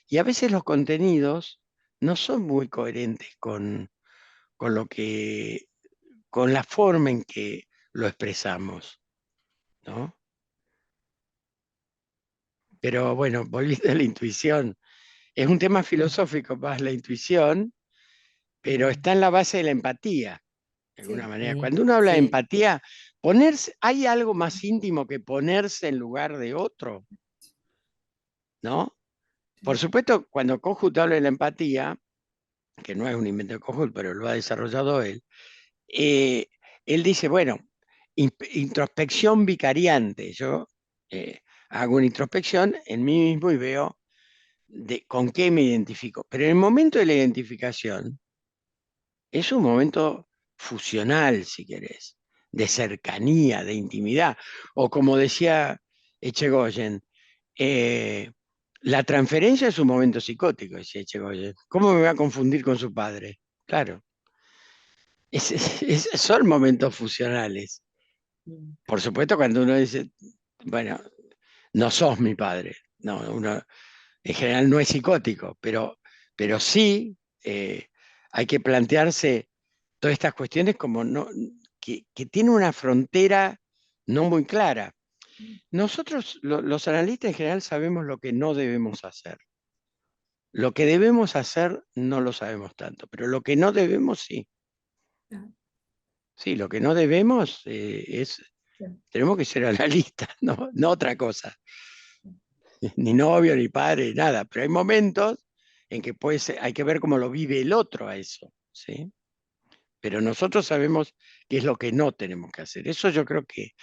y a veces los contenidos no son muy coherentes con lo que, con la forma en que lo expresamos, ¿no? Pero bueno, volviendo a la intuición, es un tema filosófico más la intuición, pero está en la base de la empatía, de alguna Sí, manera. Cuando uno habla de sí. empatía, ponerse, ¿hay algo más íntimo que ponerse en lugar de otro? ¿No? Por supuesto, cuando Kohut habla de la empatía, que no es un invento de Kohut, pero lo ha desarrollado él, eh, él dice, bueno, introspección vicariante. Yo hago una introspección en mí mismo y veo con qué me identifico. Pero en el momento de la identificación es un momento fusional, si querés, de cercanía, de intimidad. O como decía Echegoyen, la transferencia es un momento psicótico, decía Echegoyen. ¿Cómo me va a confundir con su padre? Claro, son momentos fusionales. Por supuesto, cuando uno dice, bueno, no sos mi padre, no, uno en general no es psicótico, pero sí hay que plantearse todas estas cuestiones como no, que tienen una frontera no muy clara. Nosotros, los analistas en general, sabemos lo que no debemos hacer. Lo que debemos hacer no lo sabemos tanto, pero lo que no debemos sí. Sí, lo que no debemos tenemos que ser analistas, no otra cosa. Ni novio, ni padre, nada. Pero hay momentos en que hay que ver cómo lo vive el otro a eso, ¿sí? Pero nosotros sabemos qué es lo que no tenemos que hacer. Eso yo creo que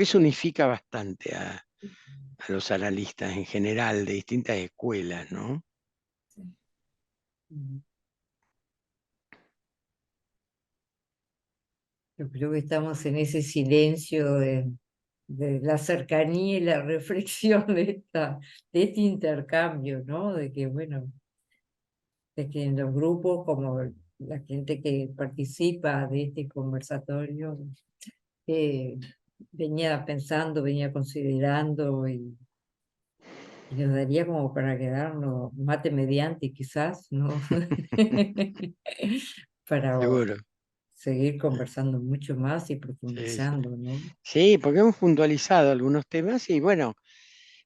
eso unifica bastante a los analistas en general de distintas escuelas, ¿no? Yo creo que estamos en ese silencio de la cercanía y la reflexión de este intercambio, ¿no? De que, bueno, de que en los grupos, como la gente que participa de este conversatorio, eh, venía pensando, venía considerando y nos daría como para quedarnos mate mediante quizás, ¿no? Para Seguro. seguir conversando mucho más y Sí, sí. profundizando, ¿no? Sí, porque hemos puntualizado algunos temas y bueno,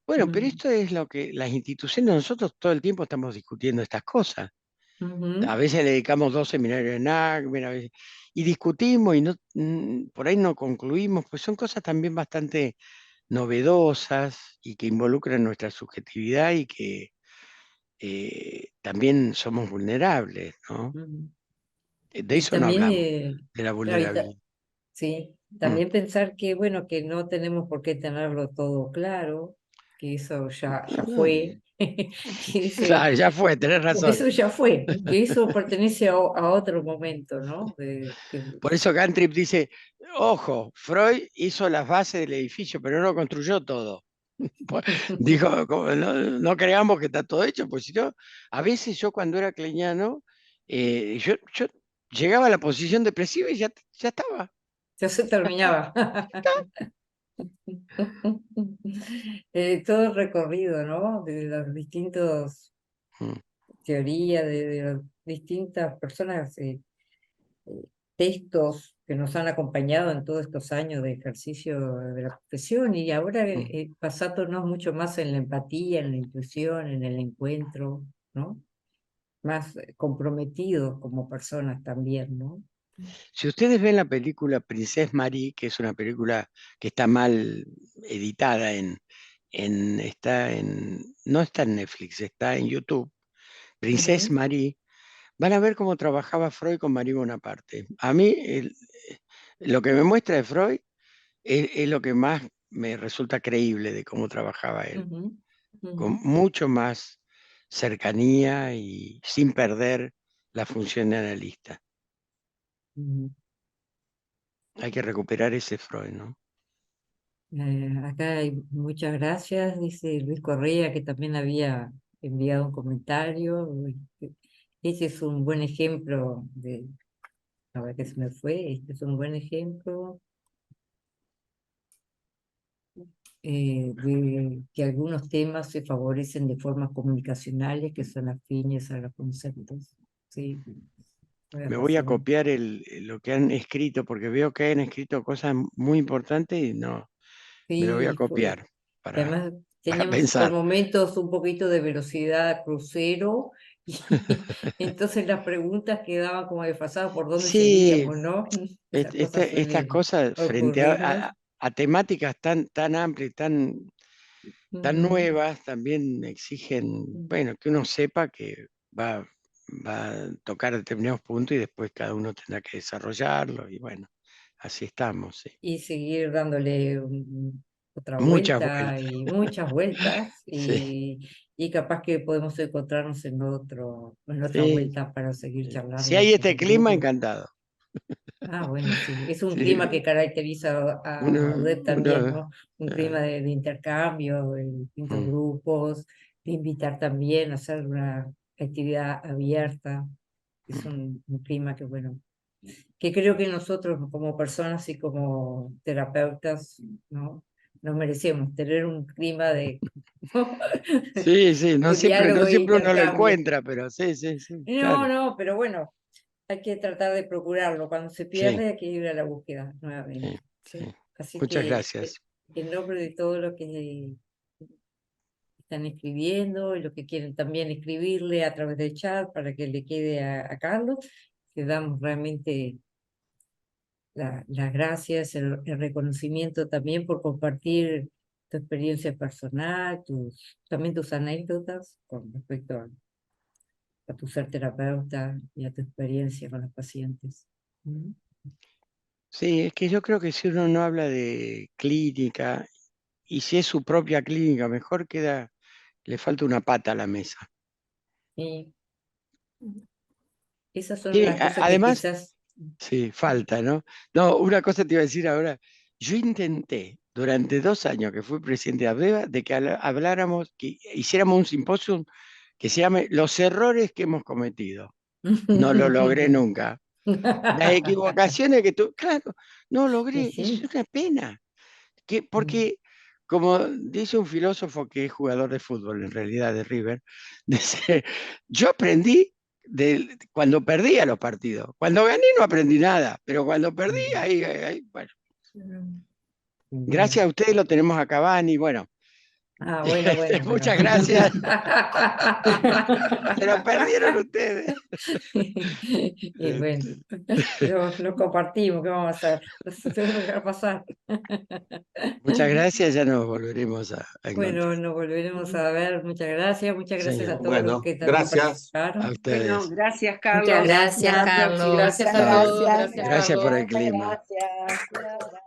pero Mm, esto es lo que las instituciones, nosotros todo el tiempo estamos discutiendo estas cosas. A ujú. veces le dedicamos 2 seminarios en ACME, y discutimos y no, por ahí no concluimos, pues son cosas también bastante novedosas y que involucran nuestra subjetividad y que también somos vulnerables, ¿no? Ujú. De Y eso no también, hablamos, de la claro, vulnerabilidad. sí, Mm. también pensar que, bueno, que no tenemos por qué tenerlo todo claro, que eso ya No, fue, que claro, ya fue, tenés razón. eso ya fue, que eso pertenece a otro momento, ¿no? Por eso Gantrip dice, ojo, Freud hizo las bases del edificio, pero no lo construyó todo. Pues, dijo, no creamos que está todo hecho, pues si no, a veces yo cuando era kleiniano, yo llegaba a la posición depresiva y ya estaba. ya se terminaba. Todo el recorrido, ¿no? De los distintos Mm. teorías, de las distintas personas, textos que nos han acompañado en todos estos años de ejercicio de la profesión y ahora Mm. basándonos mucho más en la empatía, en la intuición, en el encuentro, ¿no? Más comprometidos como personas también, ¿no? Si ustedes ven la película Princess Marie, que es una película que está mal editada no está en Netflix, está en YouTube, Princess Marie, van a ver cómo trabajaba Freud con Marie Bonaparte. A mí lo que me muestra de Freud es lo que más me resulta creíble de cómo trabajaba él, con mucho más cercanía y sin perder la función de analista. Hay que recuperar ese Freud, ¿no? Acá hay muchas gracias, dice Luis Correa, que también había enviado un comentario. Ese es un buen ejemplo de, a ver qué se me fue, este es un buen ejemplo de que algunos temas se favorecen de formas comunicacionales que son afines a los conceptos. Sí, Me voy a copiar lo que han escrito, porque veo que han escrito cosas muy importantes y no, me lo voy a Sí, copiar y para además para teníamos por pensar. momentos un poquito de velocidad crucero y entonces las preguntas quedaban como desfasadas por dónde Sí, seguíamos, ¿no? Esas cosas estas suelen cosas frente ocurrirnos. a temáticas tan amplias, tan nuevas, también exigen, bueno, que uno sepa que va a tocar determinados puntos y después cada uno tendrá que desarrollarlo y bueno, así estamos, sí. Y seguir dándole otra Muchas vuelta vueltas. y muchas vueltas Sí, y capaz que podemos encontrarnos en otra sí, vuelta para seguir sí. Si charlando hay con este el clima, grupo. encantado. Ah, bueno, sí, es un clima Sí, que caracteriza a uno, UDEP también, uno, ¿no? Un clima ah, de intercambio, de distintos mm. grupos, de invitar también a hacer una actividad abierta. Es un clima que, bueno, que creo que nosotros como personas y como terapeutas, ¿no? Nos merecemos tener un clima Sí, sí, no de siempre, no diálogo e siempre uno lo intercambio. encuentra, pero sí, sí, sí, claro. No, pero bueno, hay que tratar de procurarlo. Cuando se Sí, pierde hay que ir a la búsqueda sí, nuevamente. sí. ¿Sí? Así Muchas que gracias. en nombre de todo lo que están escribiendo y lo que quieren también escribirle a través del chat para que le quede a Carlos, le damos realmente las gracias, el reconocimiento también por compartir tu experiencia personal, también tus anécdotas con respecto a tu ser terapeuta y a tu experiencia con los pacientes. Sí, es que yo creo que si uno no habla de clínica y si es su propia clínica, mejor queda, le falta una pata a la mesa. Y esas son Sí, las cosas que además, quizás... sí, falta, ¿no? No, una cosa te iba a decir ahora. Yo intenté durante 2 años que fui presidente de ABEVA de que habláramos, que hiciéramos un simposio que se llame Los errores que hemos cometido. No lo logré nunca. Las equivocaciones que tú, claro, no Y logré, es sí. una pena. Porque, como dice un filósofo que es jugador de fútbol, en realidad de River, dice, yo aprendí cuando perdía los partidos. Cuando gané no aprendí nada, pero cuando perdí, bueno. Gracias a ustedes lo tenemos a Cavani, bueno. Ah, bueno. Muchas gracias. Se lo perdieron ustedes. Y bueno, lo compartimos, ¿qué vamos a hacer? Lo tengo que dejar pasar. Muchas gracias, ya nos volveremos a Bueno, encontrar. nos volveremos a ver. Muchas gracias a Señor, todos los Bueno, que también gracias. a participaron. Bueno, ustedes. gracias, Muchas Carlos. Gracias, gracias. Hasta la próxima. Carlos. Gracias a Hasta luego. todos, Gracias, gracias Gracias por Carlos. el clima. gracias.